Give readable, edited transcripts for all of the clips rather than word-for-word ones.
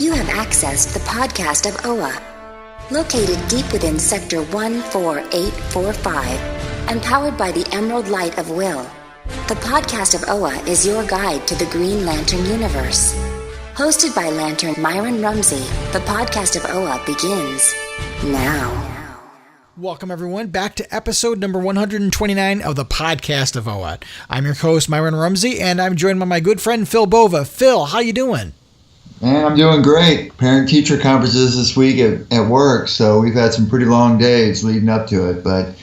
You have accessed the podcast of OA. Located deep within Sector 14845 and powered by the Emerald Light of Will, the podcast of OA is your guide to the Green Lantern universe. Hosted by Lantern Myron Rumsey, the podcast of OA begins now. Welcome, everyone, back to episode number 129 of the podcast of OA. I'm your host, Myron Rumsey, and I'm joined by my good friend, Phil Bova. Phil, how you doing? Man, I'm doing great. Parent-teacher conferences this week at work, so we've had some pretty long days leading up to it, but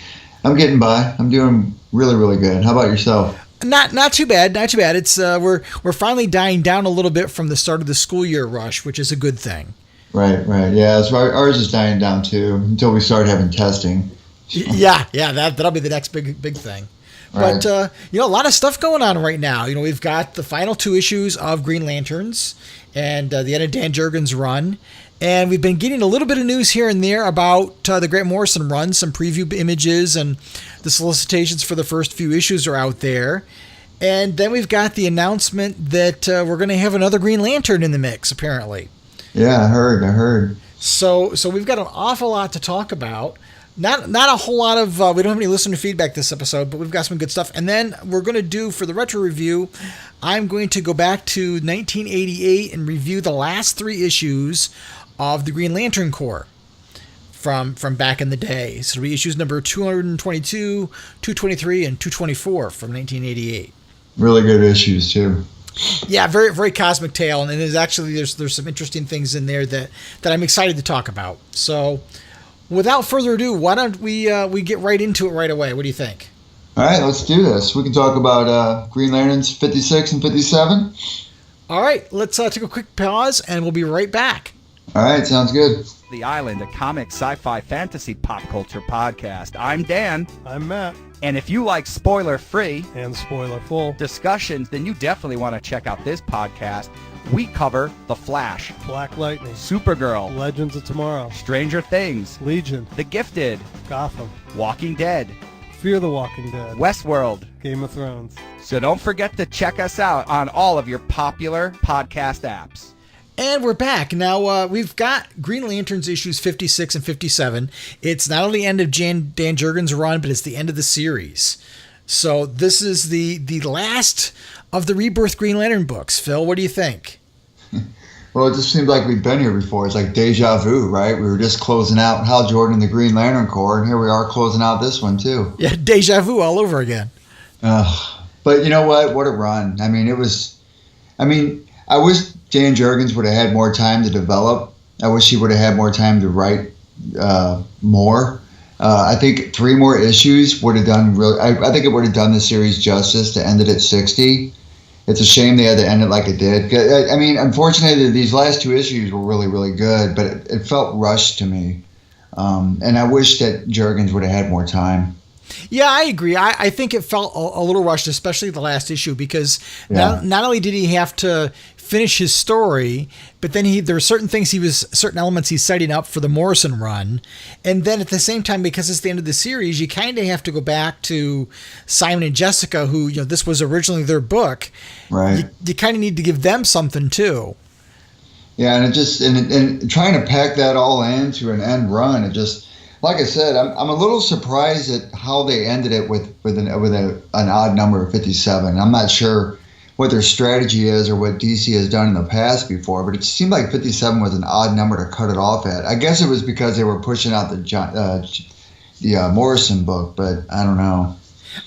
I'm getting by. I'm doing really, really good. How about yourself? Not too bad. It's we're finally dying down a little bit from the start of the school year rush, which is a good thing. Right. Yeah, so ours is dying down too until we start having testing. Yeah, that'll be the next big thing. Right. But a lot of stuff going on right now. We've got the final 2 issues of Green Lanterns and the end of Dan Jurgens' run, and we've been getting a little bit of news here and there about the Grant Morrison run. Some preview images and the solicitations for the first few issues are out there. And then we've got the announcement that we're going to have another Green Lantern in the mix, apparently. Yeah, I heard. So we've got an awful lot to talk about. Not a whole lot of, we don't have any listener feedback this episode, but we've got some good stuff. And then we're going to do, for the retro review, I'm going to go back to 1988 and review the last 3 issues of the Green Lantern Corps from back in the day. So it'll be issues number 222, 223, and 224 from 1988. Really good issues, too. Yeah, very, very cosmic tale, and there's some interesting things in there that I'm excited to talk about. So, without further ado, why don't we get right into it right away? What do you think? All right, let's do this. We can talk about Green Lanterns 56 and 57. All right, let's take a quick pause, and we'll be right back. All right, sounds good. The Island, a comic, sci-fi, fantasy, pop culture podcast. I'm Dan. I'm Matt. And if you like spoiler-free and spoiler-full discussions, then you definitely want to check out this podcast. We cover The Flash, Black Lightning, Supergirl, Legends of Tomorrow, Stranger Things, Legion, The Gifted, Gotham, Walking Dead, Fear the Walking Dead, Westworld, Game of Thrones. So don't forget to check us out on all of your popular podcast apps. And we're back. Now, we've got Green Lanterns issues 56 and 57. It's not only the end of Dan Jurgens' run, but it's the end of the series. So this is the last of the Rebirth Green Lantern books. Phil, what do you think? Well, it just seems like we've been here before. It's like deja vu, right? We were just closing out Hal Jordan and the Green Lantern Corps, and here we are closing out this one, too. Yeah, deja vu all over again. But you know what? What a run. I wish Dan Jurgens would have had more time to develop. I wish he would have had more time to write more. I think 3 more issues would have done I think it would have done the series justice to end it at 60. It's a shame they had to end it like it did. Unfortunately, these last 2 issues were really, really good, but it felt rushed to me. And I wish that Jurgens would have had more time. Yeah, I agree. I think it felt a little rushed, especially the last issue, because not only did he have to finish his story, but then there were certain elements he's setting up for the Morrison run. And then at the same time, because it's the end of the series, you kind of have to go back to Simon and Jessica, who, this was originally their book. Right. You kind of need to give them something too. Yeah, and and trying to pack that all into an end run, it just, like I said, I'm a little surprised at how they ended it with an odd number of 57. I'm not sure what their strategy is or what DC has done in the past before, but it seemed like 57 was an odd number to cut it off at. I guess it was because they were pushing out the Morrison book, but I don't know.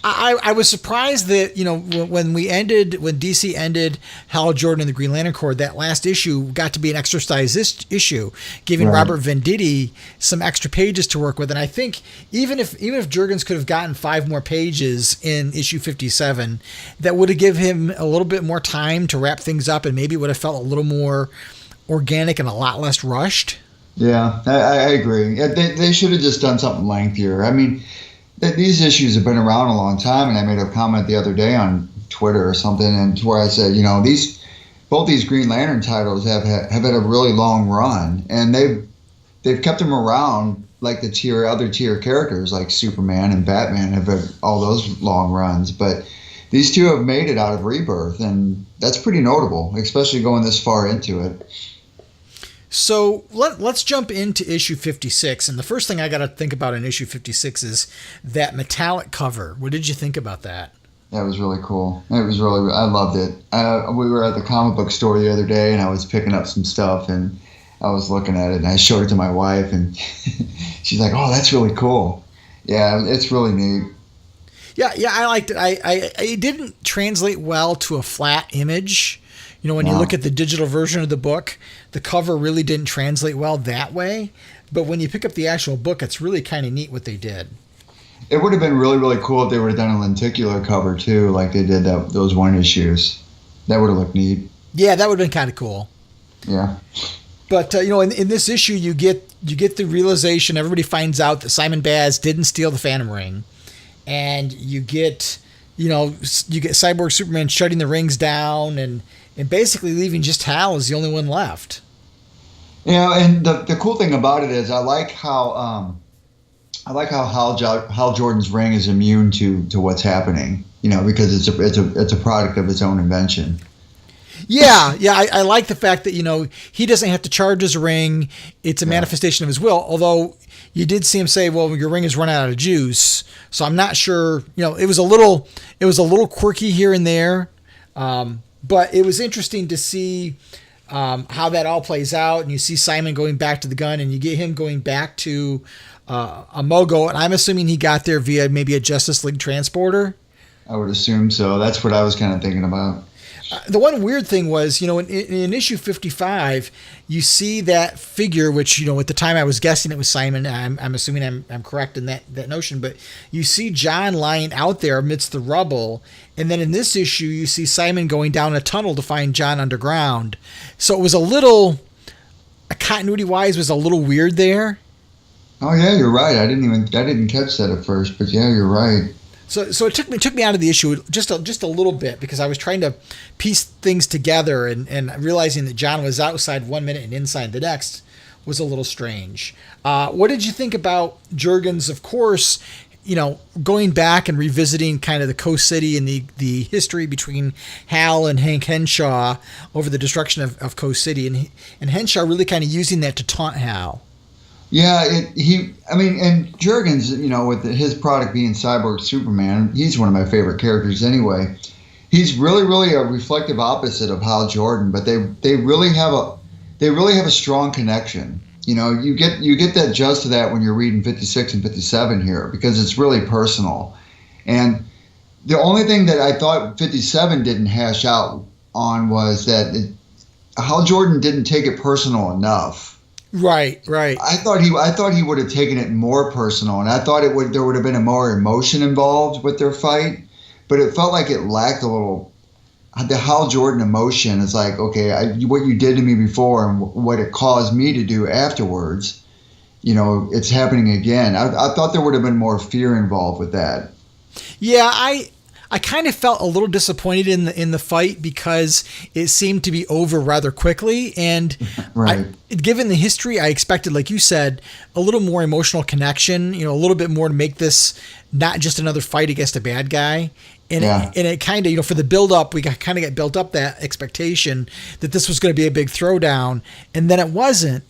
I was surprised that, when DC ended Hal Jordan and the Green Lantern Corps, that last issue got to be an extra-sized issue, giving Robert Venditti some extra pages to work with. And I think even if Jurgens could have gotten 5 more pages in issue 57, that would have given him a little bit more time to wrap things up, and maybe would have felt a little more organic and a lot less rushed. Yeah, I agree. They should have just done something lengthier. These issues have been around a long time, and I made a comment the other day on Twitter or something, and where I said, both these Green Lantern titles have had a really long run, and they've kept them around like the other tier characters like Superman and Batman have had all those long runs, but these two have made it out of Rebirth, and that's pretty notable, especially going this far into it. So let's jump into issue 56. And the first thing I got to think about in issue 56 is that metallic cover. What did you think about that? That was really cool. I loved it. We were at the comic book store the other day, and I was picking up some stuff, and I was looking at it, and I showed it to my wife, and she's like, "Oh, that's really cool." Yeah, it's really neat. Yeah, I liked it. It didn't translate well to a flat image. You know, when you look at the digital version of the book, the cover really didn't translate well that way. But when you pick up the actual book, it's really kind of neat what they did. It would have been really, really cool if they would have done a lenticular cover too, like they did those one issues. That would have looked neat. Yeah, that would have been kind of cool. Yeah. But in this issue, you get the realization. Everybody finds out that Simon Baz didn't steal the Phantom Ring, and you get Cyborg Superman shutting the rings down and basically leaving just Hal as the only one left. And the cool thing about it is I like how Hal Jordan's ring is immune to what's happening. Because it's a product of its own invention. Yeah, I like the fact that he doesn't have to charge his ring. It's a manifestation of his will. Although you did see him say, "Well, your ring has run out of juice." So I'm not sure. It was a little quirky here and there. But it was interesting to see how that all plays out. And you see Simon going back to the gun, and you get him going back to a Mogo. And I'm assuming he got there via maybe a Justice League transporter. I would assume so. That's what I was kind of thinking about. The one weird thing was, in issue 55, you see that figure, which, at the time I was guessing it was Simon. I'm assuming I'm correct in that notion, but you see John lying out there amidst the rubble. And then in this issue, you see Simon going down a tunnel to find John underground. So it was continuity-wise, was a little weird there. Oh yeah, you're right. I didn't catch that at first, but yeah, you're right. So it took me out of the issue just a little bit because I was trying to piece things together and realizing that John was outside 1 minute and inside the next was a little strange. What did you think about Jurgens, of course, going back and revisiting kind of the Coast City and the history between Hal and Hank Henshaw over the destruction of Coast City and Henshaw really kind of using that to taunt Hal. Yeah, and Jurgens, with his product being Cyborg Superman, he's one of my favorite characters anyway. He's really, really a reflective opposite of Hal Jordan, but they really have a strong connection. You get that just to that when you're reading 56 and 57 here because it's really personal. And the only thing that I thought 57 didn't hash out on was that Hal Jordan didn't take it personal enough. Right. I thought he would have taken it more personal, and I thought there would have been a more emotion involved with their fight, but it felt like it lacked a little. The Hal Jordan emotion is like, okay, what you did to me before and what it caused me to do afterwards, it's happening again. I thought there would have been more fear involved with that. Yeah, I kind of felt a little disappointed in the fight because it seemed to be over rather quickly. And right. Given the history, I expected, like you said, a little more emotional connection, a little bit more to make this not just another fight against a bad guy. And it kind of, for the build-up, we kind of got built up that expectation that this was going to be a big throwdown. And then it wasn't.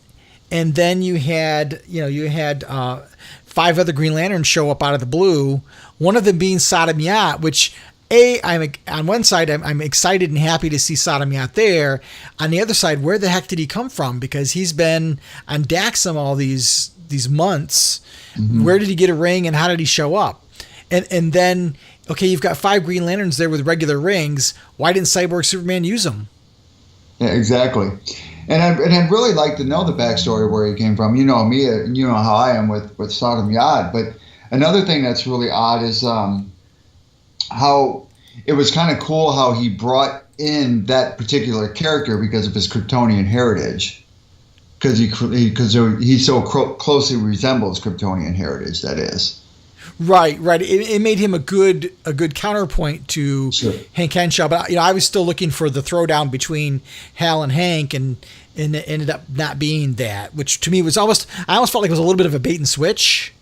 And then you had 5 other Green Lanterns show up out of the blue, one of them being Sodom Yat, which, I'm on one side, I'm excited and happy to see Sodom Yat there. On the other side, where the heck did he come from? Because he's been on Daxam all these months. Mm-hmm. Where did he get a ring and how did he show up? And then, okay, you've got 5 Green Lanterns there with regular rings. Why didn't Cyborg Superman use them? Yeah, exactly. And I'd really like to know the backstory where he came from. You know me, you know how I am with Sodom Yat. But another thing that's really odd is how it was kind of cool how he brought in that particular character because of his Kryptonian heritage. Because he so closely resembles Kryptonian heritage, that is. Right. It made him a good counterpoint to Hank Henshaw, but I was still looking for the throwdown between Hal and Hank, and it ended up not being that, which to me was I almost felt like it was a little bit of a bait and switch.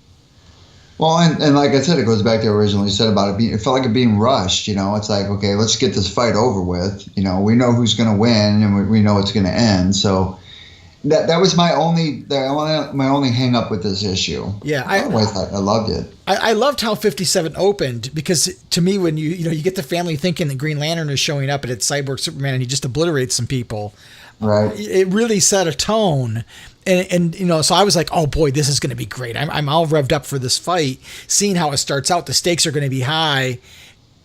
Well, and like I said, it goes back to originally said about it felt like it being rushed. It's like, okay, let's get this fight over with. We know who's going to win and we know it's going to end. So, That was my only hang up with this issue. Yeah, otherwise I loved it. I loved how 57 opened, because to me, when you get the family thinking that Green Lantern is showing up and it's Cyborg Superman and he just obliterates some people, right? It really set a tone. And so I was like, oh boy, this is going to be great. I'm all revved up for this fight. Seeing how it starts out, the stakes are going to be high,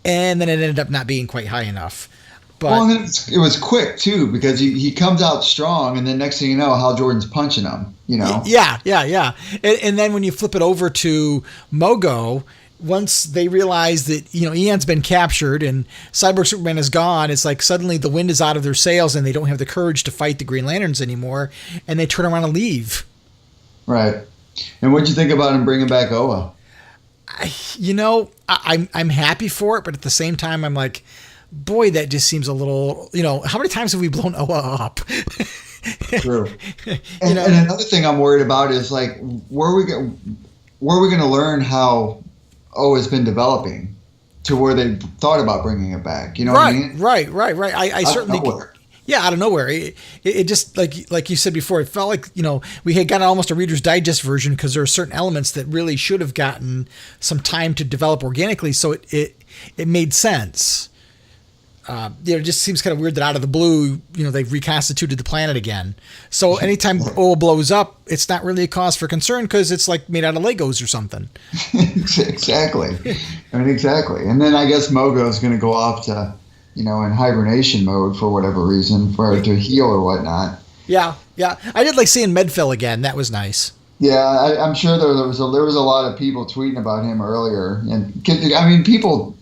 and then it ended up not being quite high enough. But and it was quick too, because he comes out strong, and then next thing you know, Hal Jordan's punching him. Yeah. And then when you flip it over to Mogo, once they realize that Eon's been captured and Cyborg Superman is gone, it's like suddenly the wind is out of their sails and they don't have the courage to fight the Green Lanterns anymore, and they turn around and leave. Right. And what'd you think about him bringing back Oa? I'm happy for it, but at the same time, I'm like, boy, that just seems a little. How many times have we blown Oa up? True. And another thing I'm worried about is like, where are we going to learn how Oa's been developing to where they thought about bringing it back? You know what I mean? Right. I certainly. Yeah, out of nowhere. It just, like you said before, it felt like, we had gotten almost a Reader's Digest version, because there are certain elements that really should have gotten some time to develop organically, so it made sense. It just seems kind of weird that out of the blue, they've reconstituted the planet again. So anytime Oa blows up, it's not really a cause for concern, because it's like made out of Legos or something. Exactly. Exactly. And then I guess Mogo's going to go off to, in hibernation mode for whatever reason, to heal or whatnot. Yeah. I did like seeing Medfell again. That was nice. Yeah, I'm sure there was a lot of people tweeting about him earlier, and people.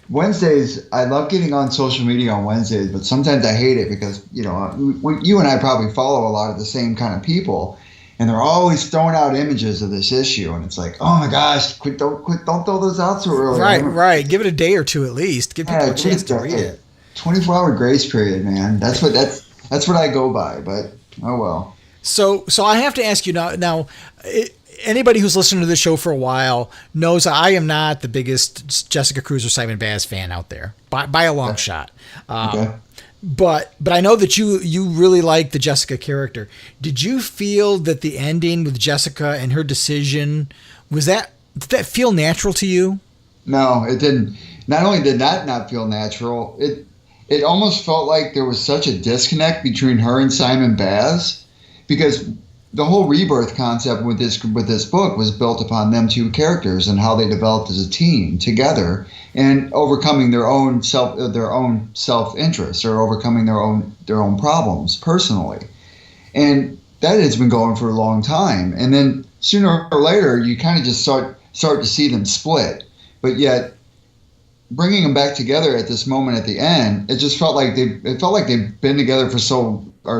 Wednesdays, I love getting on social media on Wednesdays, but sometimes I hate it because you and I probably follow a lot of the same kind of people, and they're always throwing out images of this issue, and it's like, oh my gosh, don't throw those out so early. Right. Give it a day or two at least. Give people a chance to read it. 24-hour grace period, man. That's what I go by. But oh well. So I have to ask you now. Anybody who's listened to this show for a while knows I am not the biggest Jessica Cruz or Simon Baz fan out there by a long shot. Okay. But I know that you really like the Jessica character. Did you feel that the ending with Jessica and her decision did that feel natural to you? No, it didn't. Not only did that not feel natural, it almost felt like there was such a disconnect between her and Simon Baz, because the whole rebirth concept with this book was built upon them two characters and how they developed as a team together and overcoming their own self-interest, or overcoming their own problems personally. And that has been going for a long time. And then sooner or later, you kind of just start to see them split. But yet, bringing them back together at this moment at the end, it just felt like they've been together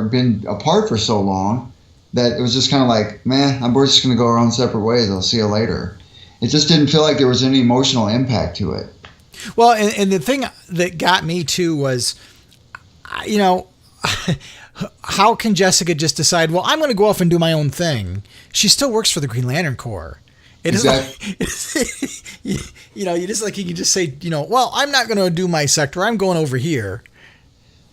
been apart for so long, that it was just kind of like, man, we're just going to go our own separate ways. I'll see you later. It just didn't feel like there was any emotional impact to it. Well, and the thing that got me too was, how can Jessica just decide, well, I'm going to go off and do my own thing? She still works for the Green Lantern Corps. It exactly. You can just say, well, I'm not going to do my sector. I'm going over here.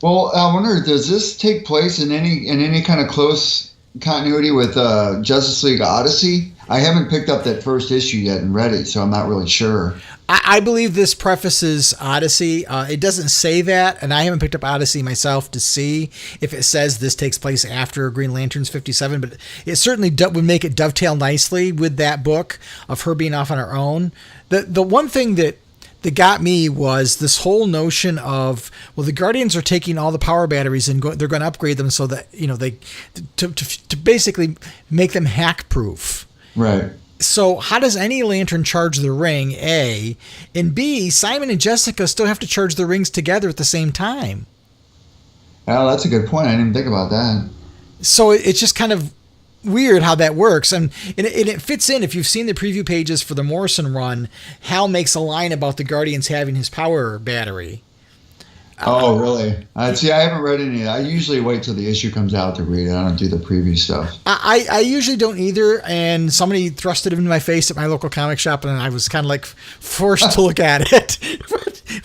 Well, I wonder, does this take place in any kind of close continuity with Justice League Odyssey? I haven't picked up that first issue yet and read it, so I'm not really sure. I believe this prefaces Odyssey. It doesn't say that, and I haven't picked up Odyssey myself to see if it says this takes place after Green Lantern's 57, but it certainly would make it dovetail nicely with that book of her being off on her own. The one thing that got me was this whole notion of, well, the Guardians are taking all the power batteries and they're going to upgrade them so that, they to basically make them hack proof. Right. So how does any lantern charge the ring, A? And B, Simon and Jessica still have to charge the rings together at the same time. Oh, that's a good point. I didn't even think about that. So it's just kind of weird how that works. And it fits in. If you've seen the preview pages for the Morrison run, Hal makes a line about the Guardians having his power battery. Oh, really? See, I haven't read any. I usually wait till the issue comes out to read it. I don't do the preview stuff. I usually don't either. And somebody thrust it into my face at my local comic shop, and I was kind of like forced to look at it.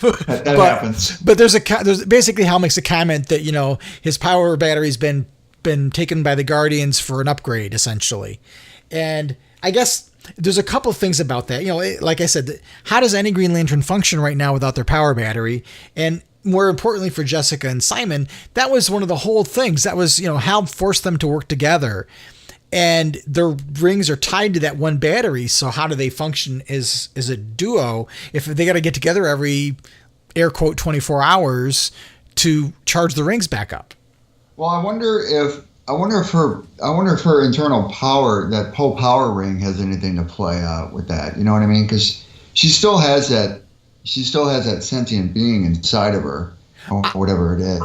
That happens. But there's basically Hal makes a comment that his power battery's been been taken by the Guardians for an upgrade, essentially. And I guess there's a couple of things about that. Like I said, how does any Green Lantern function right now without their power battery? And more importantly for Jessica and Simon, that was one of the whole things. That was, Hal forced them to work together. And their rings are tied to that one battery. So how do they function as a duo if they got to get together every air quote 24 hours to charge the rings back up? Well, I wonder if her internal power, that power ring, has anything to play out with that. You know what I mean? Because she still has that sentient being inside of her, or whatever it is.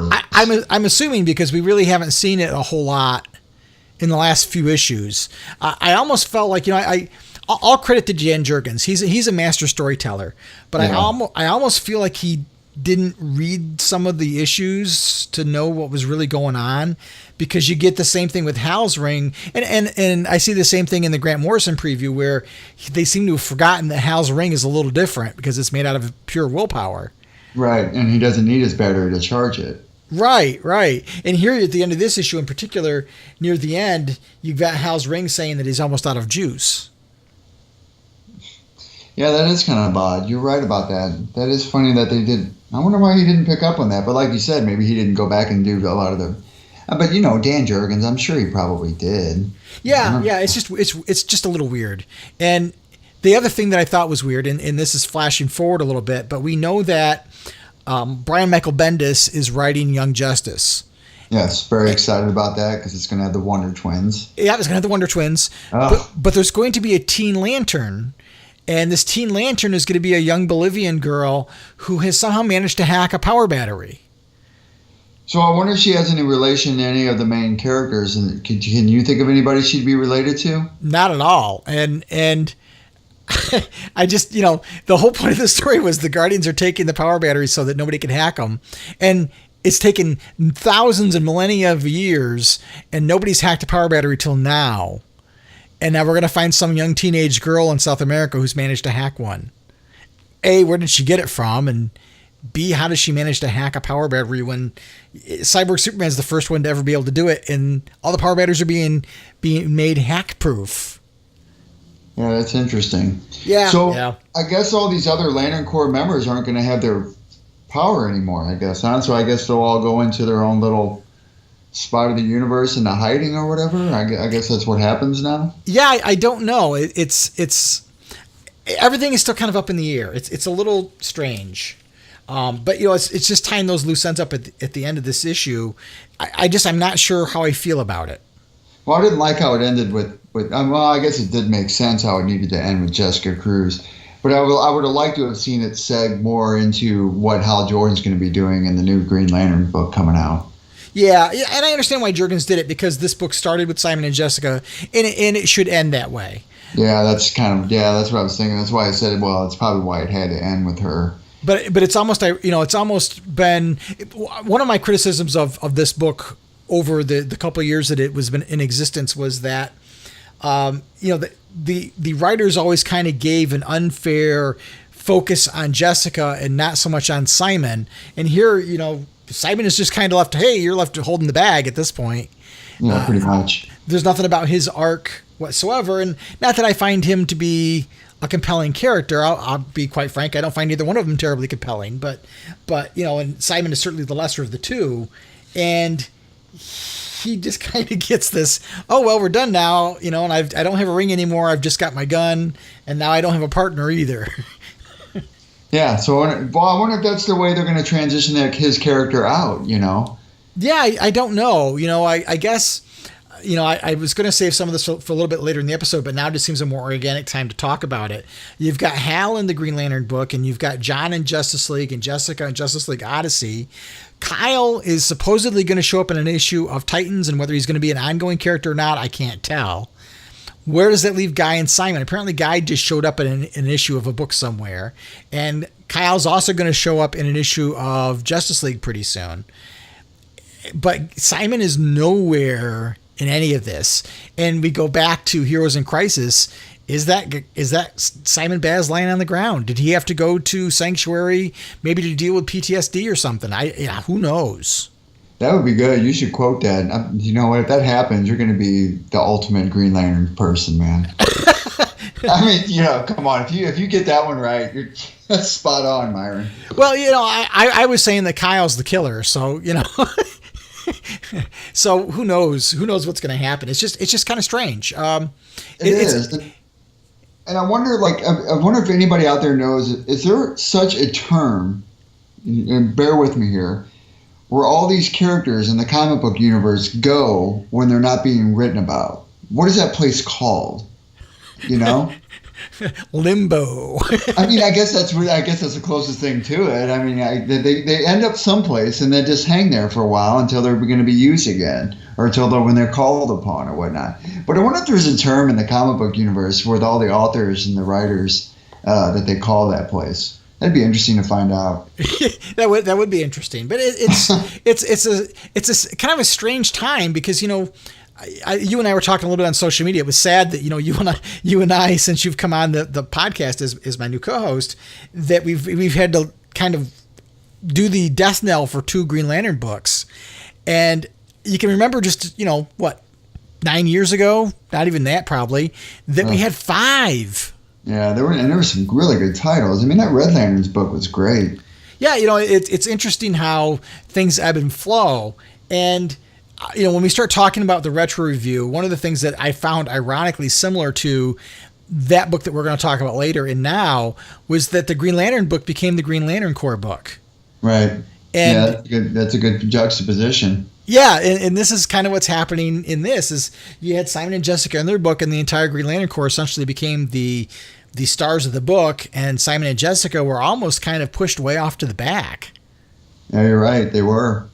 I'm assuming, because we really haven't seen it a whole lot in the last few issues. I almost felt like, all credit to Dan Jurgens. He's a master storyteller, but yeah. I almost feel like he didn't read some of the issues to know what was really going on, because you get the same thing with Hal's ring. And I see the same thing in the Grant Morrison preview, where they seem to have forgotten that Hal's ring is a little different because it's made out of pure willpower. Right. And he doesn't need his battery to charge it. Right. And here at the end of this issue in particular, near the end, you've got Hal's ring saying that he's almost out of juice. Yeah, that is kind of odd. You're right about that. That is funny that they did. I wonder why he didn't pick up on that. But like you said, maybe he didn't go back and do a lot of the. But Dan Jurgens, I'm sure he probably did. Yeah. It's just a little weird. And the other thing that I thought was weird, and this is flashing forward a little bit, but we know that Brian Michael Bendis is writing Young Justice. Yes, very excited about that, because it's going to have the Wonder Twins. Yeah, it's going to have the Wonder Twins. But there's going to be a Teen Lantern. And this Teen Lantern is going to be a young Bolivian girl who has somehow managed to hack a power battery. So I wonder if she has any relation to any of the main characters. And can you think of anybody she'd be related to? Not at all. And I just, the whole point of the story was the Guardians are taking the power batteries so that nobody can hack them. And it's taken thousands and millennia of years, and nobody's hacked a power battery till now. And now we're going to find some young teenage girl in South America who's managed to hack one. A, where did she get it from? And B, how does she manage to hack a power battery when Cyborg Superman's the first one to ever be able to do it, and all the power batteries are being made hack-proof? Yeah, that's interesting. Yeah. So yeah. I guess all these other Lantern Corps members aren't going to have their power anymore, I guess, huh? So I guess they'll all go into their own little spot of the universe into hiding or whatever. I guess that's what happens now. Yeah, I don't know. It's everything is still kind of up in the air. It's a little strange, but it's just tying those loose ends up at the end of this issue. I'm not sure how I feel about it. Well, I didn't like how it ended with well, I guess it did make sense how it needed to end with Jessica Cruz. But I would have liked to have seen it seg more into what Hal Jordan's going to be doing in the new Green Lantern book coming out. Yeah, and I understand why Jurgens did it, because this book started with Simon and Jessica, and it should end that way. Yeah, that's what I was thinking. That's why I said, well, it's probably why it had to end with her. But it's almost been one of my criticisms of this book over the couple of years that it was been in existence was that the writers always kind of gave an unfair focus on Jessica and not so much on Simon. And here, Simon is just kind of left, hey, you're left holding the bag at this point. Yeah, pretty much. There's nothing about his arc whatsoever. And not that I find him to be a compelling character. I'll be quite frank. I don't find either one of them terribly compelling. But and Simon is certainly the lesser of the two. And he just kind of gets this, oh, well, we're done now, and I don't have a ring anymore. I've just got my gun. And now I don't have a partner either. Yeah, so I wonder if that's the way they're going to transition his character out, Yeah, I don't know. I guess, I was going to save some of this for a little bit later in the episode, but now it just seems a more organic time to talk about it. You've got Hal in the Green Lantern book, and you've got John in Justice League and Jessica in Justice League Odyssey. Kyle is supposedly going to show up in an issue of Titans, and whether he's going to be an ongoing character or not, I can't tell. Where does that leave Guy and Simon? Apparently Guy just showed up in an issue of a book somewhere. And Kyle's also going to show up in an issue of Justice League pretty soon. But Simon is nowhere in any of this. And we go back to Heroes in Crisis. Is that Simon Baz lying on the ground? Did he have to go to Sanctuary maybe to deal with PTSD or something? Who knows? That would be good. You should quote that. You know what? If that happens, you're going to be the ultimate Green Lantern person, man. I mean, come on. If you get that one right, that's spot on, Myron. Well, I was saying that Kyle's the killer, so so who knows? Who knows what's going to happen? It's just kind of strange. It is. And I wonder, I wonder if anybody out there knows, is there such a term, and bear with me here, where all these characters in the comic book universe go when they're not being written about? What is that place called? Limbo. I mean, I guess that's the closest thing to it. I mean, they end up someplace and they just hang there for a while until they're going to be used again, or when they're called upon or whatnot. But I wonder if there's a term in the comic book universe with all the authors and the writers that they call that place. That'd be interesting to find out. That would be interesting, but it's a kind of a strange time because you and I were talking a little bit on social media. It was sad that you and I, since you've come on the podcast as my new co-host, that we've had to kind of do the death knell for 2 Green Lantern books, and you can remember just 9 years ago, not even that probably, that we had 5. Yeah, there were some really good titles. I mean, that Red Lanterns book was great. Yeah, it's interesting how things ebb and flow, and when we start talking about the retro review, one of the things that I found ironically similar to that book that we're going to talk about later and now was that the Green Lantern book became the Green Lantern Corps book. Right. And that's a good juxtaposition. Yeah, and this is kind of what's happening in this is you had Simon and Jessica in their book, and the entire Green Lantern Corps essentially became the stars of the book, and Simon and Jessica were almost kind of pushed way off to the back. Yeah, you're right. They were.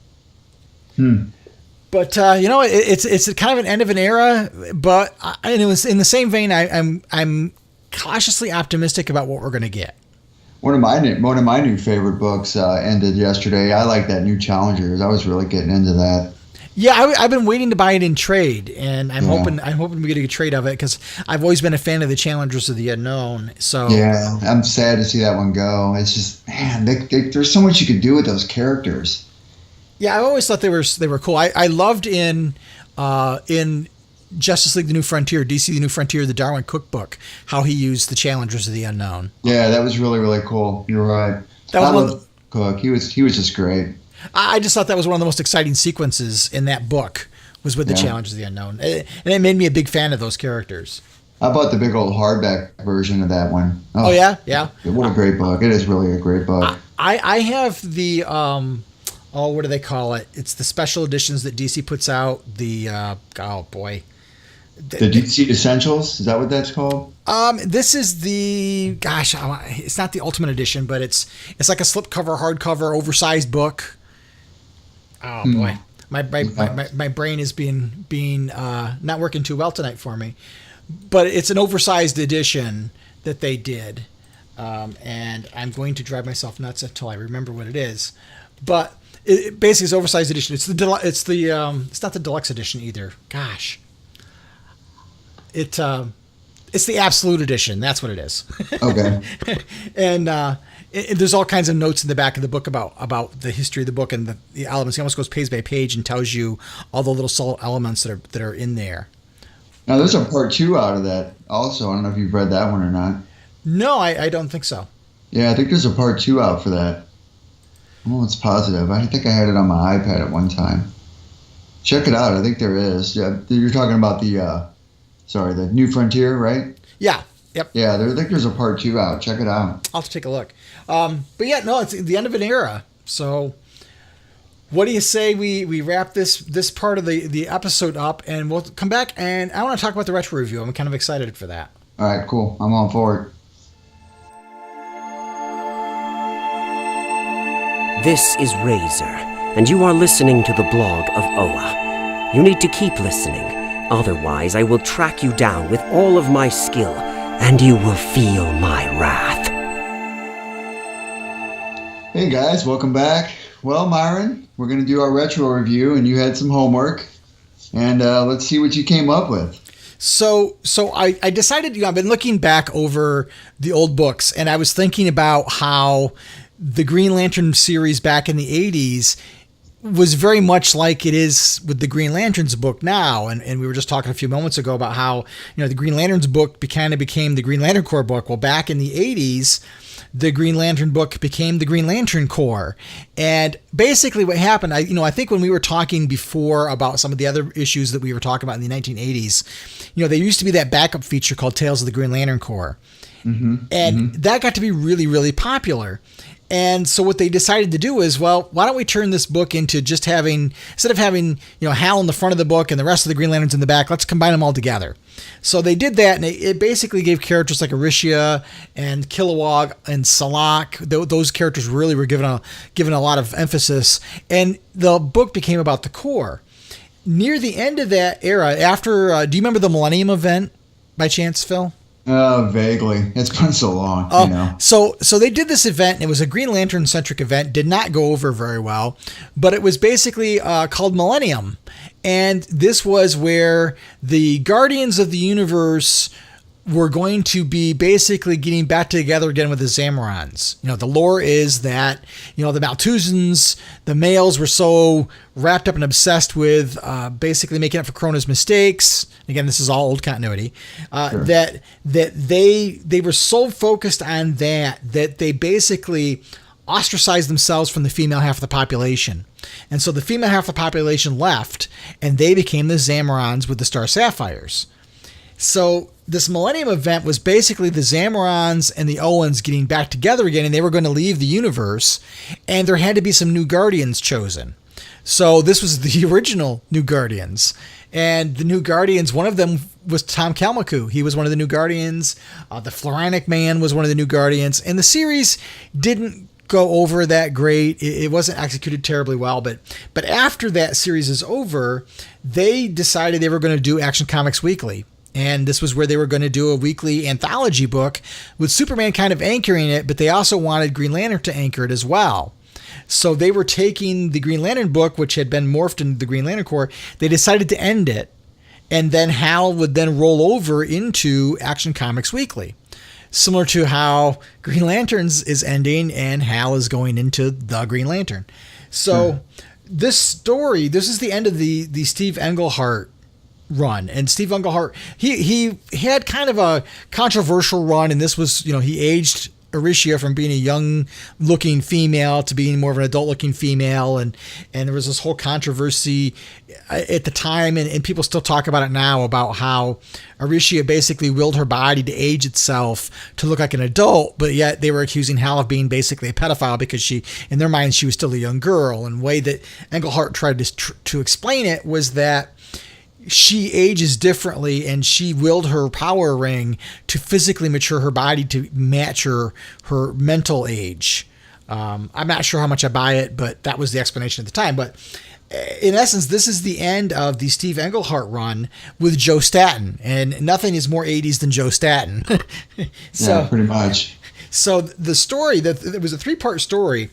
But it's kind of an end of an era. But and it was in the same vein. I'm cautiously optimistic about what we're going to get. One of my new favorite books ended yesterday. I like that new Challengers. I was really getting into that. Yeah, I've been waiting to buy it in trade, and I'm hoping we get a trade of it because I've always been a fan of the Challengers of the Unknown. So yeah, I'm sad to see that one go. It's just, man, there's so much you could do with those characters. Yeah, I always thought they were cool. I loved in Justice League: The New Frontier, DC: The New Frontier, the Darwin Cookbook, how he used the Challengers of the Unknown. Yeah, that was really, really cool. You're right. That was Cook. He was just great. I just thought that was one of the most exciting sequences in that book was with the Challengers of the Unknown, and it made me a big fan of those characters. I bought the big old hardback version of that one. Oh yeah. What a great book! It is really a great book. I have the what do they call it? It's the special editions that DC puts out. The The DC Essentials, is that what that's called? This is the it's not the Ultimate Edition, but it's like a slipcover, hardcover, oversized book. Oh boy, my brain is being not working too well tonight for me, but it's an oversized edition that they did, and I'm going to drive myself nuts until I remember what it is. But it basically is oversized edition. It's not the deluxe edition either. Gosh. It's the absolute edition. That's what it is. Okay. And there's all kinds of notes in the back of the book about the history of the book and the elements. It almost goes page by page and tells you all the little subtle elements that are in there. Now there's a part 2 out of that also. I don't know if you've read that one or not. No, I don't think so. Yeah, I think there's a part 2 out for that. Well, it's positive. I think I had it on my iPad at one time. Check it out. I think there is. Yeah, you're talking about the New Frontier, right? Yeah. Yep. Yeah, I think there's a part 2 out. Check it out. I'll have to take a look. But yeah, no, it's the end of an era. So what do you say we wrap this part of the episode up, and we'll come back, and I want to talk about the retro review. I'm kind of excited for that. All right, cool. I'm on for it. This is Razor, and you are listening to the blog of Oa. You need to keep listening, otherwise I will track you down with all of my skill, and you will feel my wrath. Hey guys, welcome back. Well, Myron, we're going to do our retro review, and you had some homework, and let's see what you came up with. So I decided, I've been looking back over the old books, and I was thinking about how the Green Lantern series back in the 80s was very much like it is with the Green Lanterns book now. And we were just talking a few moments ago about how, the Green Lanterns book became the Green Lantern Corps book. Well, back in the 80s, the Green Lantern book became the Green Lantern Corps. And basically what happened, I think when we were talking before about some of the other issues that we were talking about in the 1980s, there used to be that backup feature called Tales of the Green Lantern Corps. And that got to be really, really popular. And so what they decided to do is, well, why don't we turn this book into just instead of having, Hal in the front of the book and the rest of the Green Lanterns in the back, let's combine them all together. So they did that, and it basically gave characters like Aricia and Kilowog and Salak. Those characters really were given a lot of emphasis, and the book became about the Corps. Near the end of that era, after, do you remember the Millennium event by chance, Phil? Vaguely. It's been so long, So they did this event, and it was a Green Lantern-centric event, did not go over very well, but it was basically called Millennium. And this was where the Guardians of the Universe were going to be basically getting back together again with the Zamorans. The lore is that, the Malthusians, the males were so wrapped up and obsessed with basically making up for Krona's mistakes. Again, this is all old continuity. Sure. That they were so focused on that they basically ostracized themselves from the female half of the population. And so the female half of the population left, and they became the Zamorans with the Star Sapphires. So this Millennium event was basically the Zamorans and the Owens getting back together again, and they were going to leave the universe, and there had to be some new Guardians chosen. So this was the original New Guardians. And the New Guardians, one of them was Tom Kalmaku. He was one of the New Guardians. The Floronic Man was one of the New Guardians. And the series didn't go over that great. It wasn't executed terribly well. But after that series is over, they decided they were going to do Action Comics Weekly. And this was where they were going to do a weekly anthology book with Superman kind of anchoring it, but they also wanted Green Lantern to anchor it as well. So they were taking the Green Lantern book, which had been morphed into the Green Lantern Corps. They decided to end it. And then Hal would then roll over into Action Comics Weekly. Similar to how Green Lanterns is ending and Hal is going into the Green Lantern. So this is the end of the Steve Englehart run. And Steve Englehart, he had kind of a controversial run, and this was, he aged Aricia from being a young looking female to being more of an adult looking female, and there was this whole controversy at the time, and people still talk about it now, about how Aricia basically willed her body to age itself to look like an adult, but yet they were accusing Hal of being basically a pedophile because she, in their minds, she was still a young girl. And the way that Englehart tried to explain it was that she ages differently, and she willed her power ring to physically mature her body to match her mental age. I'm not sure how much I buy it, but that was the explanation at the time. But in essence, this is the end of the Steve Englehart run with Joe Staton, and nothing is more 80s than Joe Staton. Yeah, pretty much. So the story, it was a 3-part story.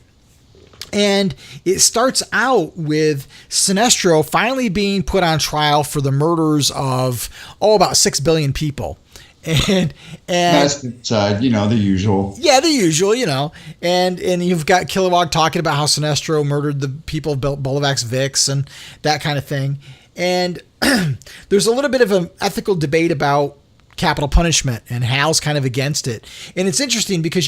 And it starts out with Sinestro finally being put on trial for the murders of, about 6 billion people. And that's the side, the usual. Yeah, the usual, And you've got Kilowog talking about how Sinestro murdered the people of Bolivax Vix and that kind of thing. And there's a little bit of an ethical debate about capital punishment, and Hal's kind of against it. And it's interesting because,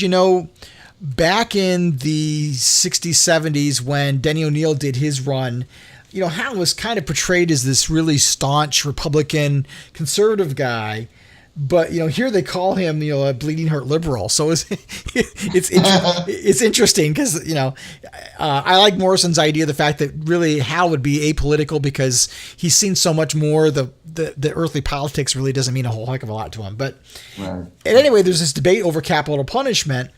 back in the 60s, 70s, when Denny O'Neil did his run, Hal was kind of portrayed as this really staunch Republican conservative guy. But, here they call him, a bleeding heart liberal. So it's interesting because, I like Morrison's idea of the fact that really Hal would be apolitical because he's seen so much more. The earthly politics really doesn't mean a whole heck of a lot to him. But right. And anyway, there's this debate over capital punishment.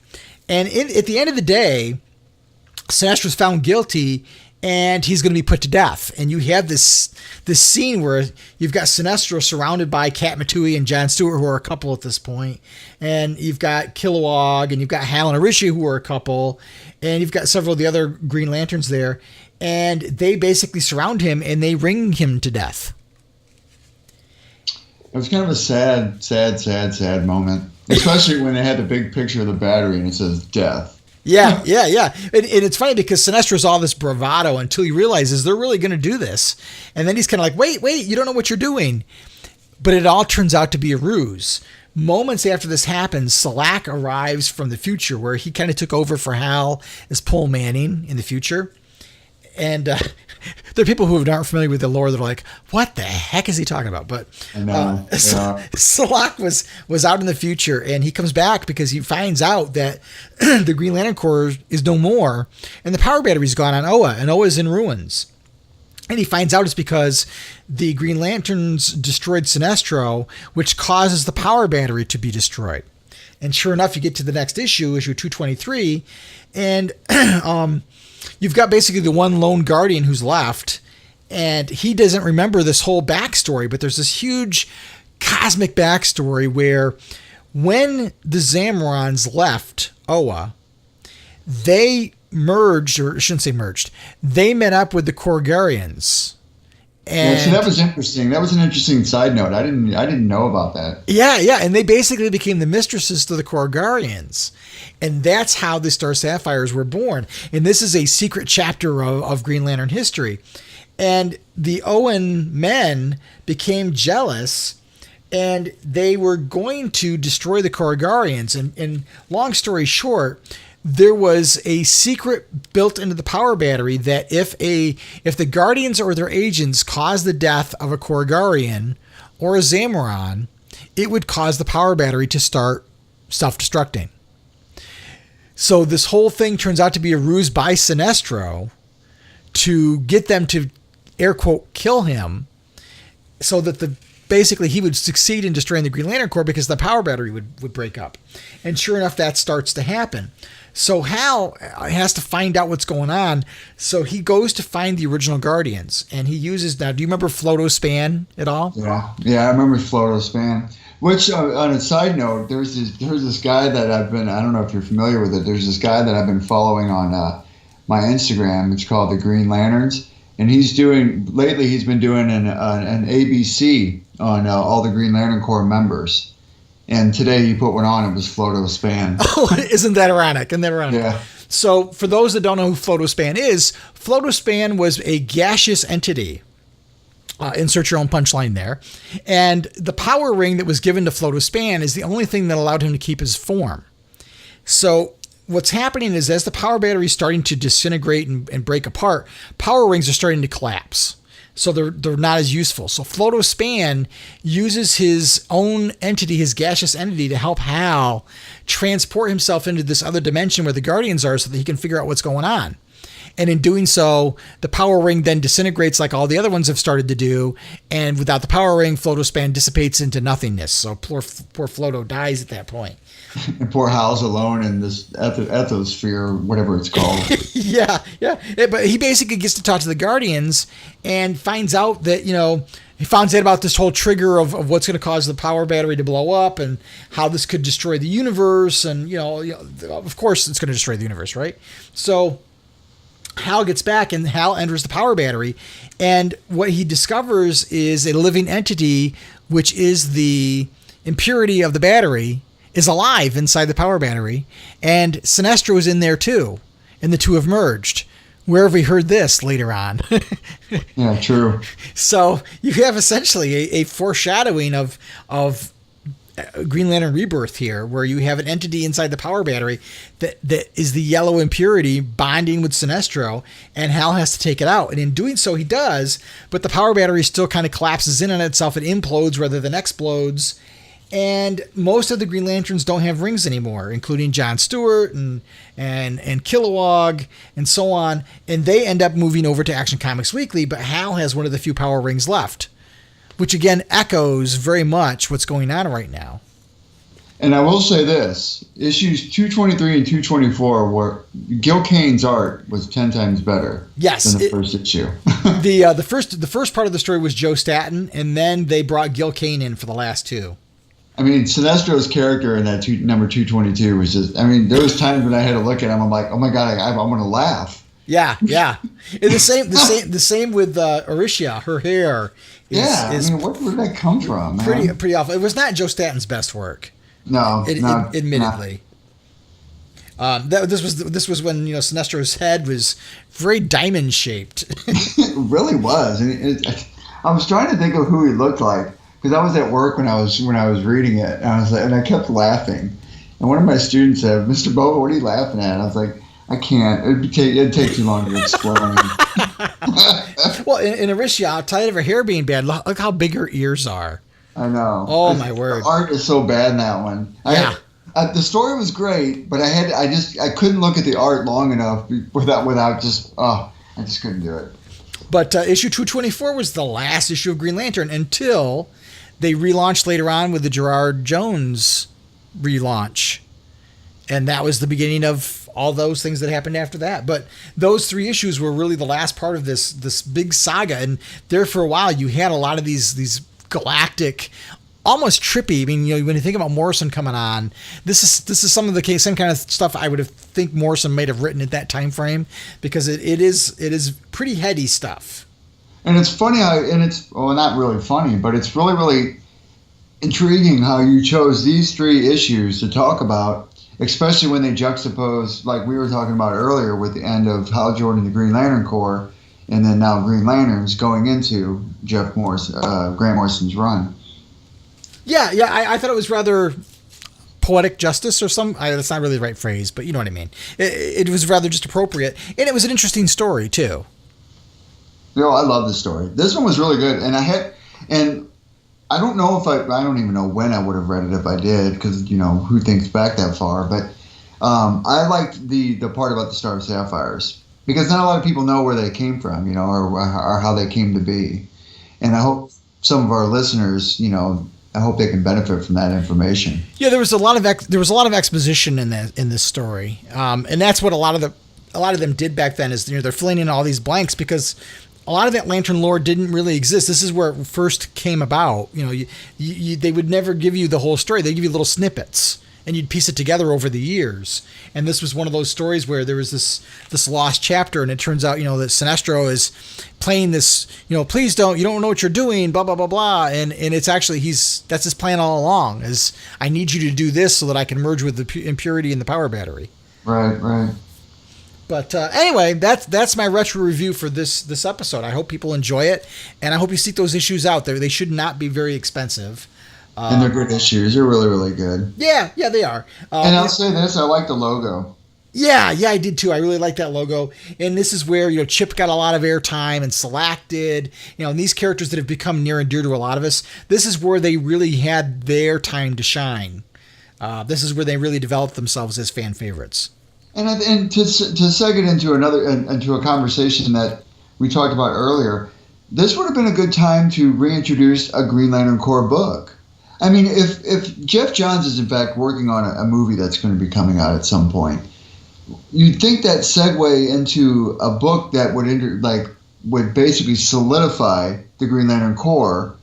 And at the end of the day, Sinestro's found guilty, and he's going to be put to death. And you have this scene where you've got Sinestro surrounded by Kat Matui and John Stewart, who are a couple at this point. And you've got Kilowog, and you've got Hal and Aricia, who are a couple. And you've got several of the other Green Lanterns there. And they basically surround him, and they ring him to death. It was kind of a sad moment. Especially when they had the big picture of the battery and it says death. Yeah. And it's funny because Sinestro's all this bravado until he realizes they're really going to do this. And then he's kind of like, wait, you don't know what you're doing. But it all turns out to be a ruse. Moments after this happens, Salak arrives from the future where he kind of took over for Hal as Paul Manning in the future. And there are people who aren't familiar with the lore that are like, what the heck is he talking about? But Salak was out in the future, and he comes back because he finds out that the Green Lantern Corps is no more, and the power battery's gone on Oa, and Oa's in ruins. And he finds out it's because the Green Lanterns destroyed Sinestro, which causes the power battery to be destroyed. And sure enough, you get to the next issue 223, and you've got basically the one lone Guardian who's left, and he doesn't remember this whole backstory, but there's this huge cosmic backstory where when the Zamorans left Oa, they merged, or I shouldn't say merged, they met up with the Korgarians. And so that was interesting. That was an interesting side note. I didn't know about that. Yeah, and they basically became the mistresses to the Korgarians. And that's how the Star Sapphires were born. And this is a secret chapter of Green Lantern history. And the Owen men became jealous, and they were going to destroy the Korgarians. And long story short, there was a secret built into the power battery that if the Guardians or their agents caused the death of a Korgarian or a Zamoran, it would cause the power battery to start self-destructing. So this whole thing turns out to be a ruse by Sinestro to get them to, air quote, kill him, so that basically he would succeed in destroying the Green Lantern Corps because the power battery would break up. And sure enough, that starts to happen. So Hal has to find out what's going on. So he goes to find the original Guardians, and he uses, now, do you remember Floatospan at all? Yeah, I remember Floatospan. Which, on a side note, there's this guy that I don't know if you're familiar with it. There's this guy that I've been following on my Instagram. It's called the Green Lanterns, and he's been doing an ABC on all the Green Lantern Corps members. And today he put one on. It was Floatospan. Oh, isn't that ironic? Yeah. So for those that don't know who Floatospan is, Floatospan was a gaseous entity. Insert your own punchline there. And the power ring that was given to Floatospan is the only thing that allowed him to keep his form. So what's happening is as the power battery is starting to disintegrate and break apart, power rings are starting to collapse. So they're not as useful. So Floatospan uses his own entity, his gaseous entity, to help Hal transport himself into this other dimension where the Guardians are so that he can figure out what's going on. And in doing so, the power ring then disintegrates like all the other ones have started to do. And without the power ring, Floatospan dissipates into nothingness. So poor Floato dies at that point. And poor Hal's alone in this ethosphere, whatever it's called. Yeah. But he basically gets to talk to the Guardians and finds out that, he finds out about this whole trigger of what's going to cause the power battery to blow up and how this could destroy the universe. And, of course, it's going to destroy the universe, right? So Hal gets back, and Hal enters the power battery, and what he discovers is a living entity, which is the impurity of the battery, is alive inside the power battery, and Sinestro is in there too, and the two have merged. Where have we heard this later on? Yeah, true. So you have essentially a foreshadowing of Green Lantern Rebirth here, where you have an entity inside the power battery that is the yellow impurity bonding with Sinestro, and Hal has to take it out. And in doing so, he does, but the power battery still kind of collapses in on itself. It implodes rather than explodes. And most of the Green Lanterns don't have rings anymore, including John Stewart and Kilowog and so on. And they end up moving over to Action Comics Weekly, but Hal has one of the few power rings left, which again echoes very much what's going on right now. And I will say this, issues 223 and 224 were, Gil Kane's art was 10 times better than the first issue. The first part of the story was Joe Staton, and then they brought Gil Kane in for the last two. I mean, Sinestro's character in that number 222 was just, there was times when I had to look at him, I'm like, oh my God, I'm going to laugh. Yeah. And the same with Aricia. Her hair is where did that come from, man? Pretty awful. It was not Joe Staton's best work. No, admittedly. This was when Sinestro's head was very diamond shaped. It really was. I was trying to think of who he looked like because I was at work when I was reading it, and I kept laughing. And one of my students said, "Mr. Bova, what are you laughing at?" And I was like, "I can't. It'd take too long to explain." Well, in Aricia, outside of her hair being bad, look how big her ears are. I know. Oh my word! The art is so bad in that one. Yeah. The story was great, but I couldn't look at the art long enough without just I just couldn't do it. But issue 224 was the last issue of Green Lantern until they relaunched later on with the Gerard Jones relaunch. And that was the beginning of all those things that happened after that. But those 3 issues were really the last part of this big saga. And there for a while, you had a lot of these galactic, almost trippy. I mean, when you think about Morrison coming on, this is some of the same kind of stuff I would have think Morrison might have written at that time frame, because it is pretty heady stuff. And it's funny not really funny, but it's really, really intriguing how you chose these 3 issues to talk about, especially when they juxtapose, like we were talking about earlier, with the end of Hal Jordan, the Green Lantern Corps, and then now Green Lanterns going into Grant Morrison's run. Yeah, I thought it was rather poetic justice or that's not really the right phrase, but you know what I mean. It was rather just appropriate, and it was an interesting story too. I love the story. This one was really good, and I don't know if I don't even know when I would have read it if I did, because who thinks back that far, but I liked the part about the Star of Sapphires, because not a lot of people know where they came from, or how they came to be, and I hope some of our listeners, I hope they can benefit from that information. Yeah, there was a lot of exposition in this story, and that's what a lot of them did back then. Is they're filling in all these blanks, because a lot of that Lantern lore didn't really exist. This is where it first came about. They would never give you the whole story. They give you little snippets, and you'd piece it together over the years. And this was one of those stories where there was this lost chapter, and it turns out, that Sinestro is playing this, please don't, you don't know what you're doing, blah, blah, blah, blah. And it's actually, that's his plan all along, is I need you to do this so that I can merge with the impurity in the power battery. Right. But anyway, that's my retro review for this episode. I hope people enjoy it, and I hope you seek those issues out there. They should not be very expensive. And they're good issues. They're really, really good. Yeah, they are. And I'll say this, I like the logo. Yeah, I did too. I really like that logo. And this is where, Chip got a lot of airtime, and Selak did. And these characters that have become near and dear to a lot of us, this is where they really had their time to shine. This is where they really developed themselves as fan favorites. And to seg it into a conversation that we talked about earlier, this would have been a good time to reintroduce a Green Lantern Corps book. I mean, if Jeff Johns is in fact working on a movie that's going to be coming out at some point, you'd think that segue into a book that would basically solidify the Green Lantern Corps,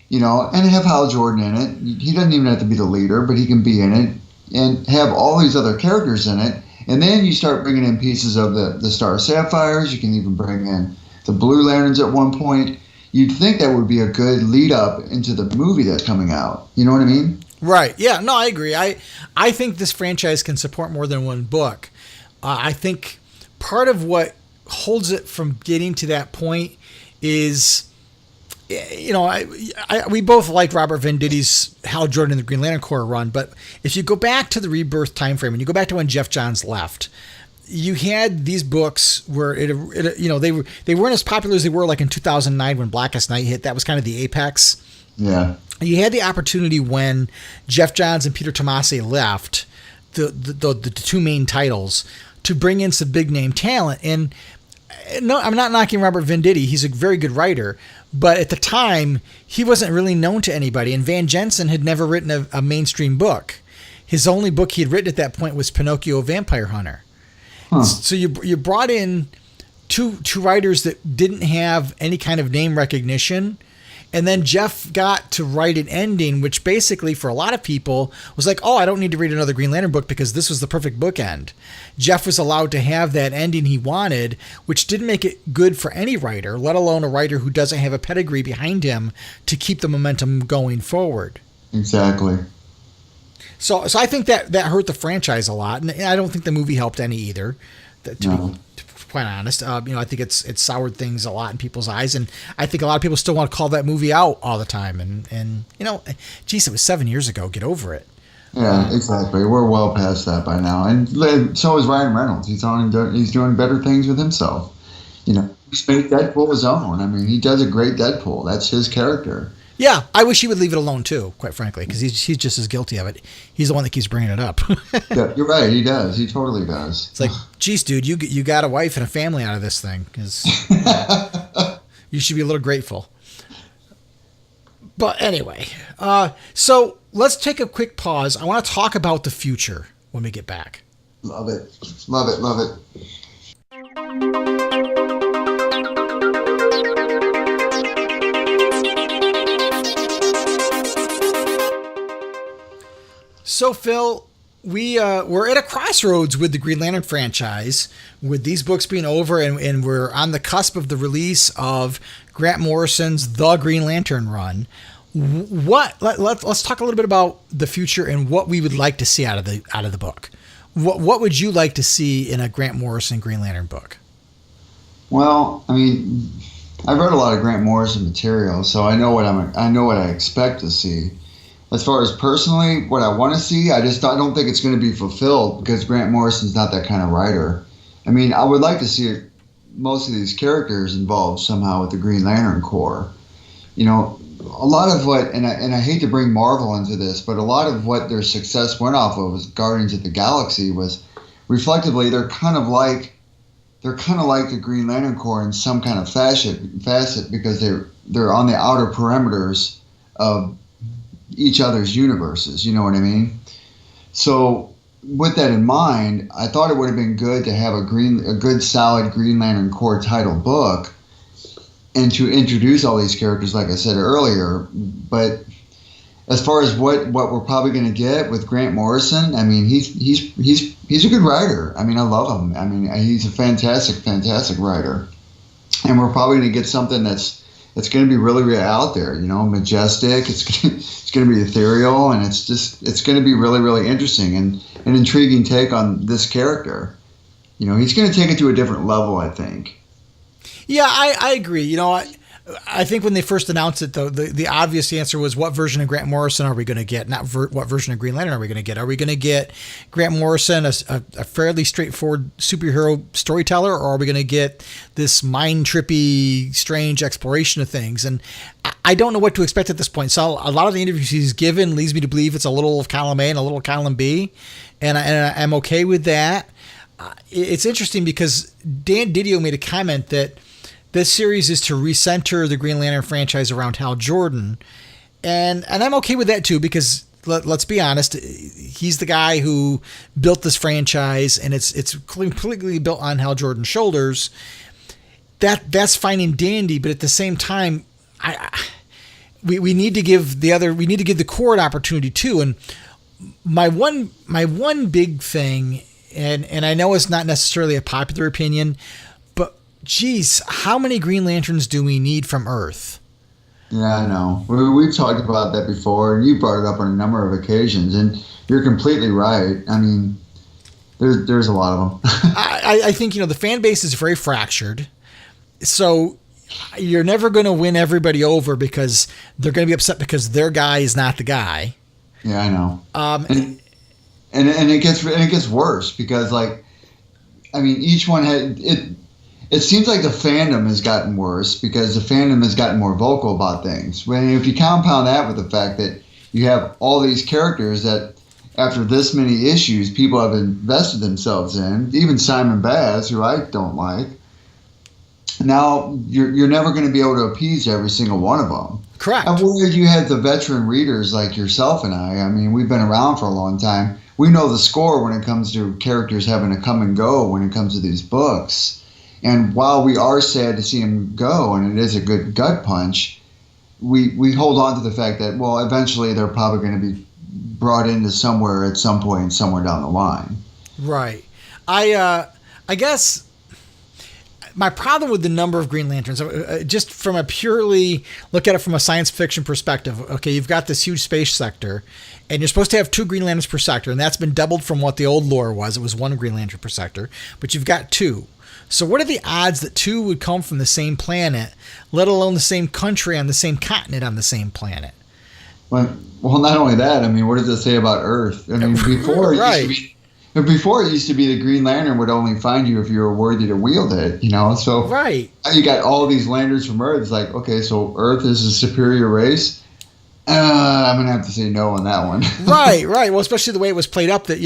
and have Hal Jordan in it. He doesn't even have to be the leader, but he can be in it, and have all these other characters in it. And then you start bringing in pieces of the Star of Sapphires. You can even bring in the Blue Lanterns at one point. You'd think that would be a good lead up into the movie that's coming out. You know what I mean? Right. Yeah. No, I agree. I think this franchise can support more than one book. I think part of what holds it from getting to that point is, we both like Robert Venditti's Hal Jordan and the Green Lantern Corps run, but if you go back to the Rebirth time frame and you go back to when Jeff Johns left, you had these books where they weren't as popular as they were like in 2009 when Blackest Night hit. That was kind of the apex. Yeah. You had the opportunity when Jeff Johns and Peter Tomasi left the 2 main titles to bring in some big name talent. And no, I'm not knocking Robert Venditti. He's a very good writer, but at the time he wasn't really known to anybody. And Van Jensen had never written a mainstream book. His only book he had written at that point was Pinocchio Vampire Hunter. Huh. So you brought in two writers that didn't have any kind of name recognition, and then Jeff got to write an ending, which basically for a lot of people was like, oh, I don't need to read another Green Lantern book because this was the perfect bookend. Jeff was allowed to have that ending he wanted, which didn't make it good for any writer, let alone a writer who doesn't have a pedigree behind him to keep the momentum going forward. Exactly. So I think that hurt the franchise a lot, and I don't think the movie helped any either. To be quite honest, I think it's soured things a lot in people's eyes, and I think a lot of people still want to call that movie out all the time. And geez, it was 7 years ago. Get over it. Yeah, exactly. We're well past that by now, and so is Ryan Reynolds. He's doing better things with himself. He's made Deadpool his own. I mean, he does a great Deadpool. That's his character. Yeah, I wish he would leave it alone too, quite frankly, because he's just as guilty of it. He's the one that keeps bringing it up. Yeah, you're right. He does. He totally does. It's like, geez, dude, you got a wife and a family out of this thing, because you should be a little grateful. But anyway, so let's take a quick pause. I want to talk about the future when we get back. Love it. Love it. Love it. So, Phil, we're at a crossroads with the Green Lantern franchise, with these books being over, and we're on the cusp of the release of Grant Morrison's The Green Lantern run. Let's talk a little bit about the future and what we would like to see out of the book. What would you like to see in a Grant Morrison Green Lantern book? Well, I mean, I've read a lot of Grant Morrison material, so I know what I expect to see. As far as personally, what I want to see, I don't think it's going to be fulfilled because Grant Morrison's not that kind of writer. I mean, I would like to see most of these characters involved somehow with the Green Lantern Corps. A lot of what, and I hate to bring Marvel into this, but a lot of what their success went off of was Guardians of the Galaxy. Was reflectively, they're kind of like the Green Lantern Corps in some kind of facet because they're on the outer perimeters of each other's universes, you know what I mean? So with that in mind, I thought it would have been good to have a good solid Green Lantern Corps title book and to introduce all these characters like I said earlier. But as far as what we're probably going to get with Grant Morrison, I mean, he's a good writer. I mean, I love him. I mean, he's a fantastic writer. And we're probably going to get something that's going to be really, really out there, majestic. It's going to be ethereal, and it's going to be really, really interesting and an intriguing take on this character. He's going to take it to a different level, I think. Yeah, I agree. I think when they first announced it, though, the obvious answer was, what version of Grant Morrison are we going to get? Not what version of Green Lantern are we going to get? Are we going to get Grant Morrison, a fairly straightforward superhero storyteller, or are we going to get this mind-trippy, strange exploration of things? And I don't know what to expect at this point. So a lot of the interviews he's given leads me to believe it's a little of column A and a little of column B, and I'm okay with that. It's interesting because Dan Didio made a comment that this series is to recenter the Green Lantern franchise around Hal Jordan. And I'm okay with that too, because let's be honest, he's the guy who built this franchise, and it's completely built on Hal Jordan's shoulders. That's fine and dandy, but at the same time, we need to give the Corps an opportunity too. And my one big thing, and I know it's not necessarily a popular opinion, geez, how many Green Lanterns do we need from Earth? Yeah, I know. We've talked about that before, and you brought it up on a number of occasions, and you're completely right. I mean, there's a lot of them. I think, the fan base is very fractured, so you're never going to win everybody over because they're going to be upset because their guy is not the guy. Yeah, I know. And it gets worse because, each one had it. It seems like the fandom has gotten worse because the fandom has gotten more vocal about things. If you compound that with the fact that you have all these characters that, after this many issues, people have invested themselves in, even Simon Baz, who I don't like, now you're never going to be able to appease every single one of them. Correct. And where you had the veteran readers like yourself and I mean, we've been around for a long time. We know the score when it comes to characters having to come and go when it comes to these books. And while we are sad to see him go, and it is a good gut punch, we hold on to the fact that, well, eventually they're probably going to be brought into somewhere at some point, somewhere down the line. Right. I guess my problem with the number of Green Lanterns, just from a purely look at it from a science fiction perspective. Okay, you've got this huge space sector, and you're supposed to have 2 Green Lanterns per sector, and that's been doubled from what the old lore was. It was 1 Green Lantern per sector, but you've got 2. So what are the odds that 2 would come from the same planet, let alone the same country on the same continent on the same planet? Well, not only that, I mean, what does it say about Earth? I mean, before it used to be the Green Lantern would only find you if you were worthy to wield it, So right. You got all these lanterns from Earth. It's like, okay, so Earth is a superior race. I'm going to have to say no on that one. Right. Well, especially the way it was played up that,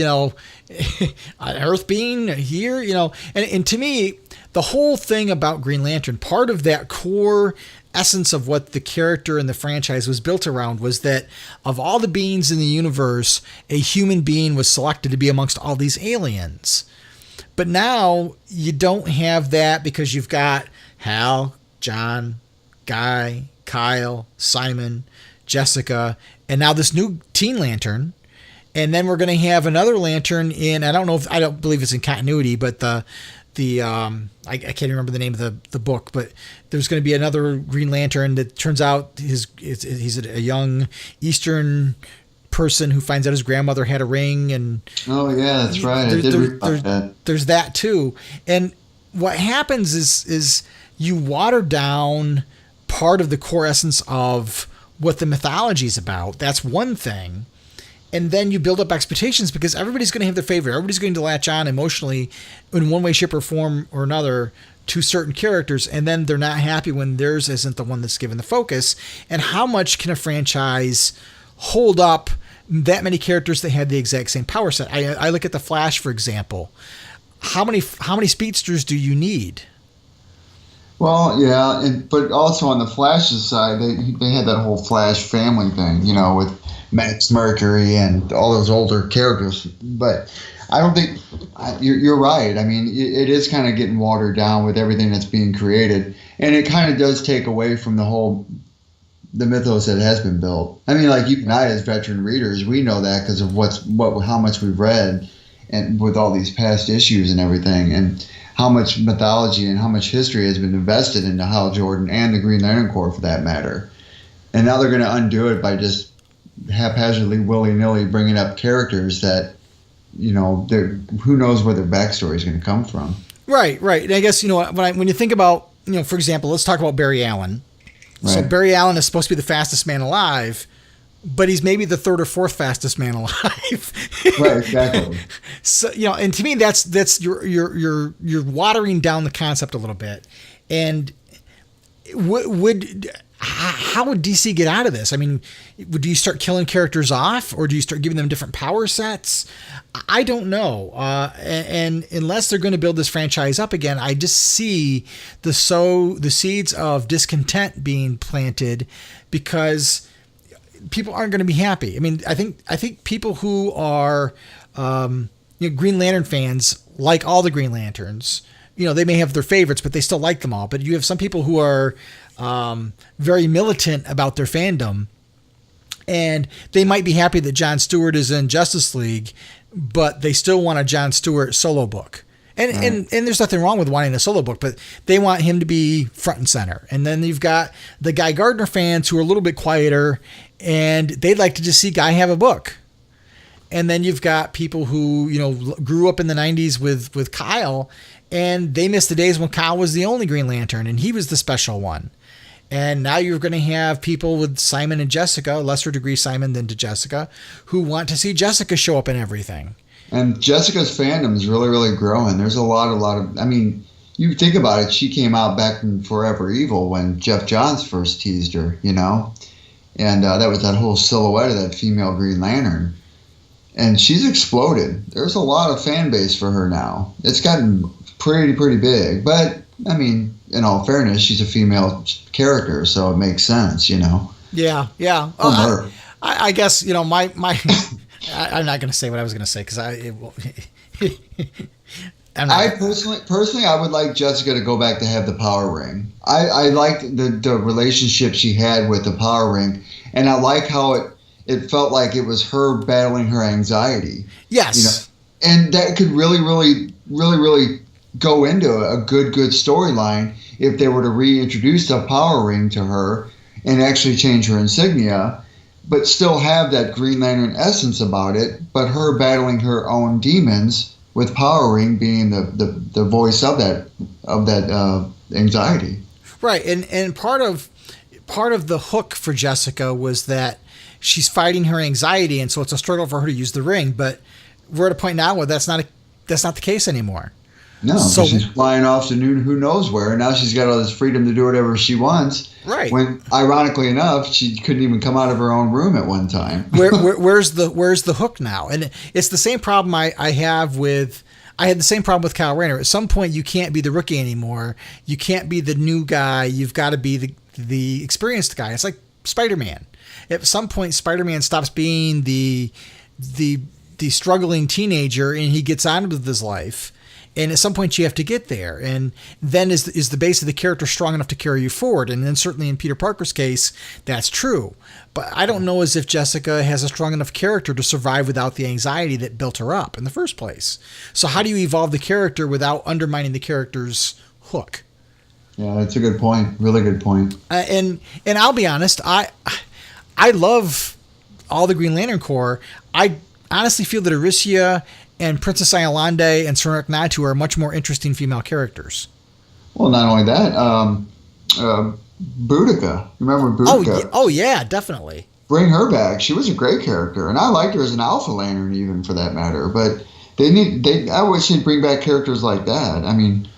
an Earth being here, and to me, the whole thing about Green Lantern, part of that core essence of what the character and the franchise was built around was that of all the beings in the universe, a human being was selected to be amongst all these aliens. But now you don't have that because you've got Hal, John, Guy, Kyle, Simon, Jessica, and now this new Teen Lantern. And then we're going to have another Lantern in, I don't believe it's in continuity, but I can't remember the name of the book, but there's going to be another Green Lantern that turns out he's a young Eastern person who finds out his grandmother had a ring. And oh yeah, that's right. I did read about that. There's that too. And what happens is you water down part of the core essence of what the mythology is about. That's one thing. And then you build up expectations because everybody's going to have their favorite. Everybody's going to latch on emotionally in one way, shape, or form or another to certain characters. And then they're not happy when theirs isn't the one that's given the focus. And how much can a franchise hold up that many characters that had the exact same power set? I look at the Flash, for example. How many speedsters do you need? Well, yeah, but also on the Flash's side, they had that whole Flash family thing, with Max Mercury and all those older characters. But I don't think you're right. I mean, it is kind of getting watered down with everything that's being created, and it kind of does take away from the mythos that has been built. I mean, like you and I, as veteran readers, we know that because of how much we've read, and with all these past issues and everything, and how much mythology and how much history has been invested into Hal Jordan and the Green Lantern Corps, for that matter. And now they're going to undo it by just haphazardly, willy-nilly bringing up characters that, who knows where their backstory is going to come from. Right. And I guess, when you think about, for example, let's talk about Barry Allen. Right. So Barry Allen is supposed to be the fastest man alive, but he's maybe the 3rd or 4th fastest man alive. Right, exactly. So, and to me, that's you're watering down the concept a little bit. And how would DC get out of this? I mean, do you start killing characters off, or do you start giving them different power sets? I don't know. And unless they're going to build this franchise up again, I just see the seeds of discontent being planted because people aren't going to be happy. I mean, I think people who are Green Lantern fans like all the Green Lanterns. They may have their favorites, but they still like them all. But you have some people who are very militant about their fandom, and they might be happy that Jon Stewart is in Justice League, but they still want a Jon Stewart solo book. And there's nothing wrong with wanting a solo book, but they want him to be front and center. And then you've got the Guy Gardner fans who are a little bit quieter, and they'd like to just see Guy have a book. And then you've got people who, grew up in the 90s with Kyle, and they missed the days when Kyle was the only Green Lantern and he was the special one. And now you're going to have people with Simon and Jessica, lesser degree Simon than to Jessica, who want to see Jessica show up in everything. And Jessica's fandom is really, really growing. There's a lot of, I mean, you think about it, she came out back in Forever Evil when Jeff Johns first teased her, and that was that whole silhouette of that female Green Lantern. And she's exploded. There's a lot of fan base for her now. It's gotten pretty big. But, I mean, in all fairness, she's a female character, so it makes sense, Yeah. I guess, my I'm not going to say what I was going to say because personally, I would like Jessica to go back to have the power ring. I liked the relationship she had with the power ring, and I like how it felt like it was her battling her anxiety. Yes. And that could really go into a good storyline if they were to reintroduce the power ring to her and actually change her insignia, but still have that Green Lantern essence about it, but her battling her own demons with Power Ring being the voice of that anxiety. Right, and part of the hook for Jessica was that she's fighting her anxiety, and so it's a struggle for her to use the ring. But we're at a point now where that's not the case anymore. No, so she's flying off to who knows where, and now she's got all this freedom to do whatever she wants. Right. When, ironically enough, she couldn't even come out of her own room at one time. Where's the hook now? And it's the same problem I have with. I had the same problem with Kyle Rayner. At some point, you can't be the rookie anymore. You can't be the new guy. You've got to be the experienced guy. It's like Spider-Man. At some point, Spider-Man stops being the struggling teenager, and he gets on with his life. And at some point, you have to get there. And then is the base of the character strong enough to carry you forward? And then certainly in Peter Parker's case, that's true. But I don't know as if Jessica has a strong enough character to survive without the anxiety that built her up in the first place. So how do you evolve the character without undermining the character's hook? Yeah, that's a good point. Really good point. And I'll be honest, I love all the Green Lantern Corps. I honestly feel that Aricia and Princess Iolande and Sorak Natu are much more interesting female characters. Well, not only that, Boudica. Remember Boudica? Oh yeah, definitely. Bring her back. She was a great character, and I liked her as an Alpha Lantern, even for that matter. But I wish they'd bring back characters like that. I mean,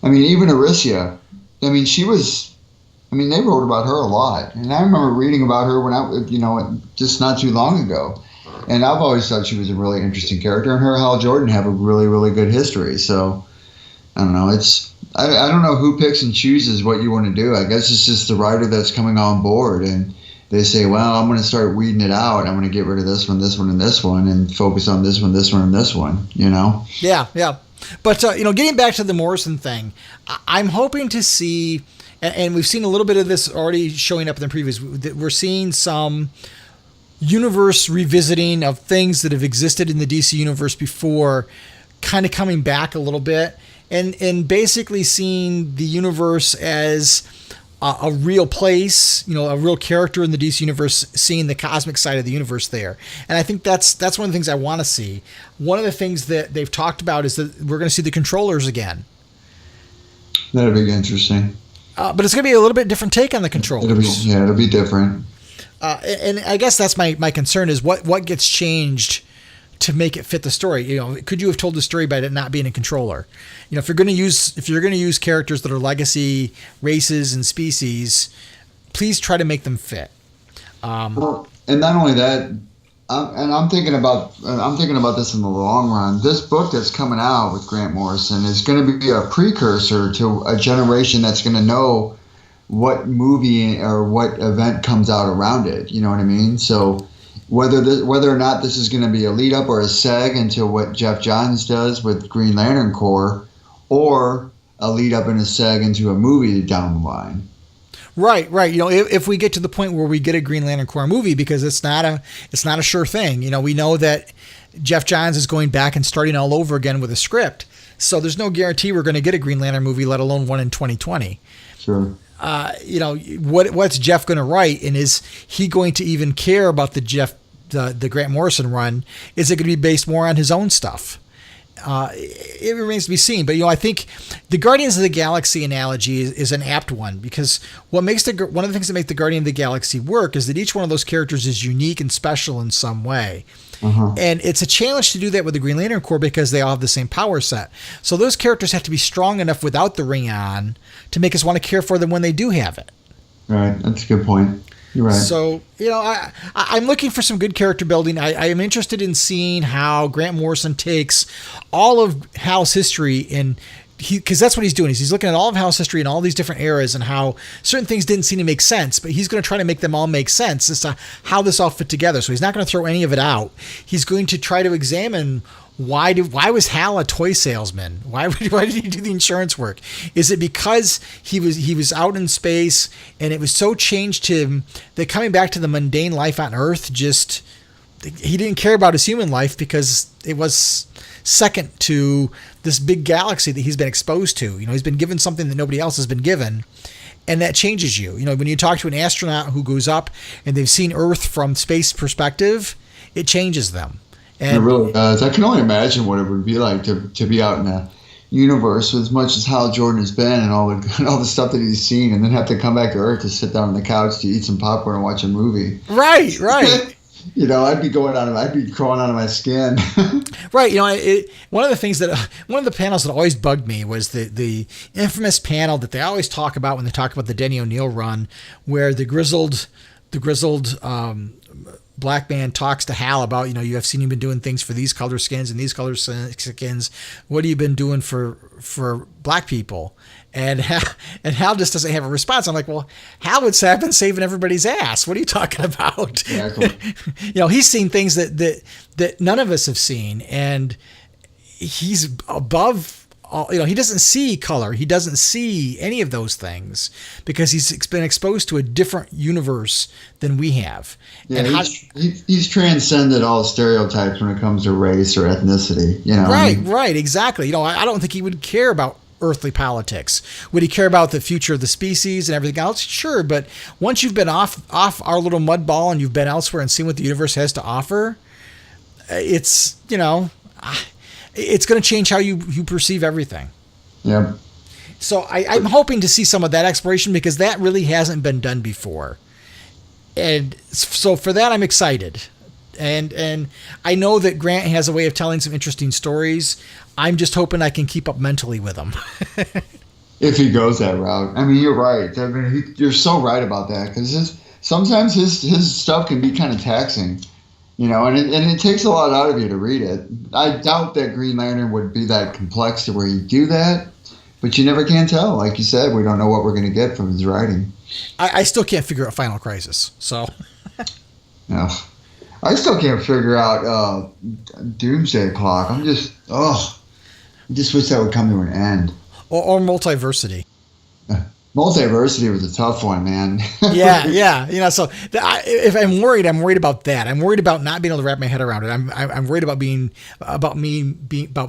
even Aricia. I mean, she was. I mean, they wrote about her a lot, and I remember reading about her when just not too long ago. And I've always thought she was a really interesting character, and her and Hal Jordan have a really, really good history. So, I don't know. I don't know who picks and chooses what you want to do. I guess it's just the writer that's coming on board, and they say, well, I'm going to start weeding it out. I'm going to get rid of this one, and this one, and focus on this one, and this one, Yeah. But, getting back to the Morrison thing, I'm hoping to see, and we've seen a little bit of this already showing up in the previews, we're seeing some universe revisiting of things that have existed in the DC universe before, kind of coming back a little bit, and basically seeing the universe as a real place, a real character in the DC universe, seeing the cosmic side of the universe there. And I think that's one of the things I want to see. One of the things that they've talked about is that we're going to see the controllers again. That'll be interesting. But it's going to be a little bit different take on the controllers. It'll be different. And I guess that's my concern is what gets changed to make it fit the story. Could you have told the story by it not being a controller? If you're going to use characters that are legacy races and species, please try to make them fit. Well, and not only that, I'm thinking about this in the long run. This book that's coming out with Grant Morrison is going to be a precursor to a generation that's going to know what movie or what event comes out around it. You know what I mean? So whether or not this is going to be a lead up or a seg into what Jeff Johns does with Green Lantern Corps, or a lead up and a seg into a movie down the line. Right. If we get to the point where we get a Green Lantern Corps movie, because it's not a sure thing. We know that Jeff Johns is going back and starting all over again with a script. So there's no guarantee we're going to get a Green Lantern movie, let alone one in 2020. Sure. What's Jeff going to write, and is he going to even care about the Grant Morrison run? Is it going to be based more on his own stuff? It remains to be seen. But I think the Guardians of the Galaxy analogy is an apt one, because one of the things that make the Guardian of the Galaxy work is that each one of those characters is unique and special in some way. Uh-huh. And it's a challenge to do that with the Green Lantern Corps because they all have the same power set. So those characters have to be strong enough without the ring on to make us want to care for them when they do have it. Right. That's a good point. You're right. So, I'm looking for some good character building. I am interested in seeing how Grant Morrison takes all of Hal's history, because that's what he's doing. He's looking at all of Hal's history in all these different eras and how certain things didn't seem to make sense, but he's going to try to make them all make sense as to how this all fit together. So he's not going to throw any of it out. He's going to try to examine why was Hal a toy salesman? Why did he do the insurance work? Is it because he was out in space and it was so changed him that coming back to the mundane life on Earth, he didn't care about his human life because it was second to this big galaxy that he's been exposed to. He's been given something that nobody else has been given. And that changes you. When you talk to an astronaut who goes up and they've seen Earth from space perspective, it changes them. And it really does. I can only imagine what it would be like to be out in a universe as much as Hal Jordan has been and all the stuff that he's seen, and then have to come back to Earth to sit down on the couch to eat some popcorn and watch a movie. Right. I'd be crawling out of my skin. Right. One of the panels that always bugged me was the infamous panel that they always talk about when they talk about the Denny O'Neil run, where the grizzled black man talks to Hal about, you have seen you've been doing things for these color skins and these color skins. What have you been doing for black people? And Hal just doesn't have a response. I'm like, well, Hal would say, I've been saving everybody's ass. What are you talking about? Exactly. He's seen things that none of us have seen, and he's above all. He doesn't see color. He doesn't see any of those things because he's been exposed to a different universe than we have. Yeah, and he's transcended all stereotypes when it comes to race or ethnicity. Right, exactly. I don't think he would care about earthly politics. Would he care about the future of the species and everything else? Sure, but once you've been off our little mud ball and you've been elsewhere and seen what the universe has to offer, it's going to change how you perceive everything. Yeah. So I'm hoping to see some of that exploration because that really hasn't been done before. And so for that, I'm excited. And I know that Grant has a way of telling some interesting stories. I'm just hoping I can keep up mentally with him. If he goes that route. I mean, you're right. I mean, you're so right about that because sometimes his stuff can be kind of taxing, and it takes a lot out of you to read it. I doubt that Green Lantern would be that complex to where he'd do that, but you never can tell. Like you said, we don't know what we're going to get from his writing. I still can't figure out Final Crisis, so. No. I still can't figure out Doomsday Clock. I just wish that would come to an end. Or Multiversity. Multiversity was a tough one, man. Yeah. So if I'm worried about that. I'm worried about not being able to wrap my head around it. I'm worried about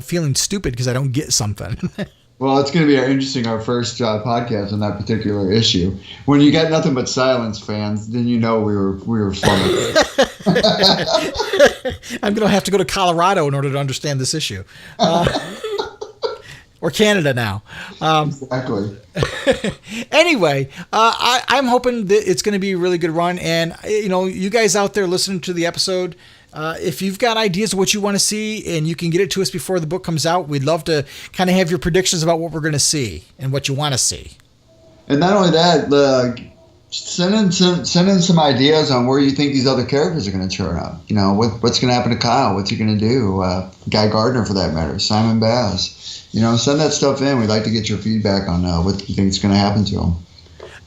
feeling stupid because I don't get something. Well, it's going to be our first podcast on that particular issue. When you got nothing but silence, fans, then we were funny. I'm going to have to go to Colorado in order to understand this issue. Or Canada now. Exactly. Anyway, I'm hoping that it's going to be a really good run. And, you guys out there listening to the episode, if you've got ideas of what you want to see and you can get it to us before the book comes out, we'd love to kind of have your predictions about what we're going to see and what you want to see. And not only that, send in some ideas on where you think these other characters are going to turn up. What's going to happen to Kyle? What's he going to do? Guy Gardner, for that matter. Simon Baz. Send that stuff in. We'd like to get your feedback on what you think is going to happen to him.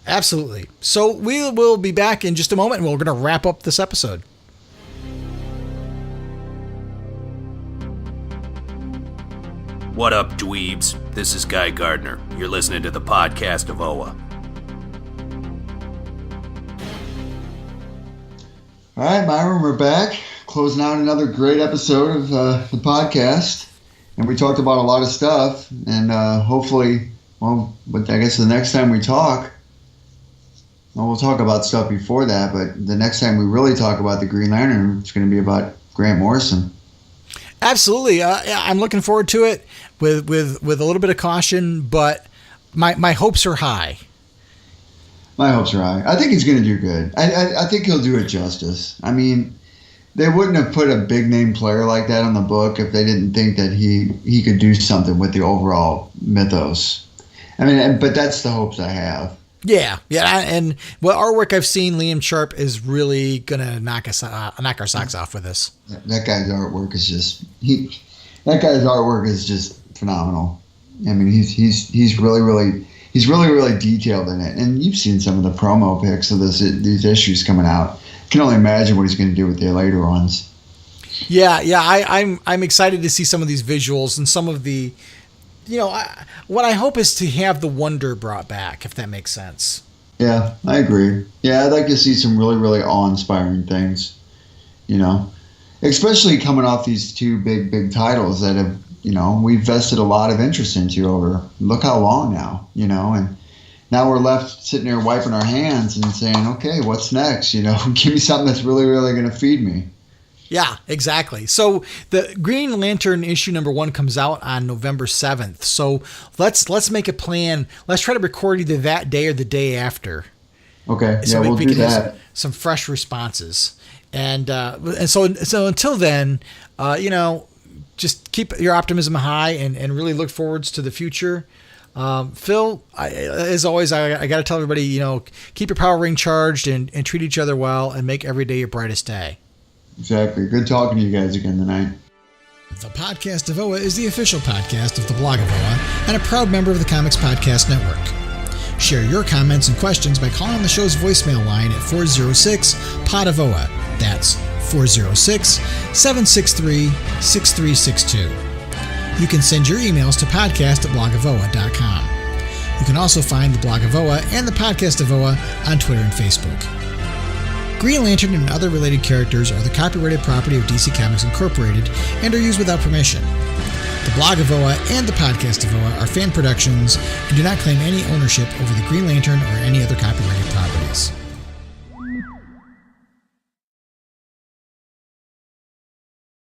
Absolutely. So we will be back in just a moment, and we're going to wrap up this episode. What up, dweebs? This is Guy Gardner. You're listening to the podcast of OA. All right, Myron, we're back. Closing out another great episode of the podcast. And we talked about a lot of stuff. And hopefully, I guess the next time we talk, we'll talk about stuff before that. But the next time we really talk about the Green Lantern, it's going to be about Grant Morrison. Absolutely. I'm looking forward to it with a little bit of caution, but my hopes are high. My hopes are high. I think he's going to do good. I think he'll do it justice. I mean, they wouldn't have put a big name player like that on the book if they didn't think that he could do something with the overall mythos. I mean, but that's the hopes I have. Yeah, and what artwork I've seen, Liam Sharp is really gonna knock our socks off with this. That guy's artwork is just phenomenal. I mean, he's really detailed in it, and you've seen some of the promo pics of these issues coming out. I can only imagine what he's going to do with the later ones. Yeah, I'm excited to see some of these visuals and some of the. What I hope is to have the wonder brought back, if that makes sense. Yeah, I agree. Yeah, I'd like to see some really, really awe-inspiring things. It especially coming off these two big titles that have, we've vested a lot of interest into over, look how long now, and now we're left sitting there wiping our hands and saying, okay, what's next? Give me something that's really, really going to feed me. Yeah, exactly. So the Green Lantern issue number 1 comes out on November 7th. So let's make a plan. Let's try to record either that day or the day after. Okay. So we'll we do can that. have some fresh responses. And so until then, just keep your optimism high and really look forwards to the future. Phil, as always, I got to tell everybody, keep your power ring charged and treat each other well and make every day your brightest day. Exactly. Good talking to you guys again tonight. The Podcast of OA is the official podcast of the blog of OA and a proud member of the Comics Podcast Network. Share your comments and questions by calling the show's voicemail line at 406-POD-OA. That's 406-763-6362. You can send your emails to podcast@blogofoa.com. You can also find the Blog of OA and the Podcast of OA on Twitter and Facebook. Green Lantern and other related characters are the copyrighted property of DC Comics Incorporated and are used without permission. The Blog of OA and the Podcast of OA are fan productions and do not claim any ownership over the Green Lantern or any other copyrighted properties.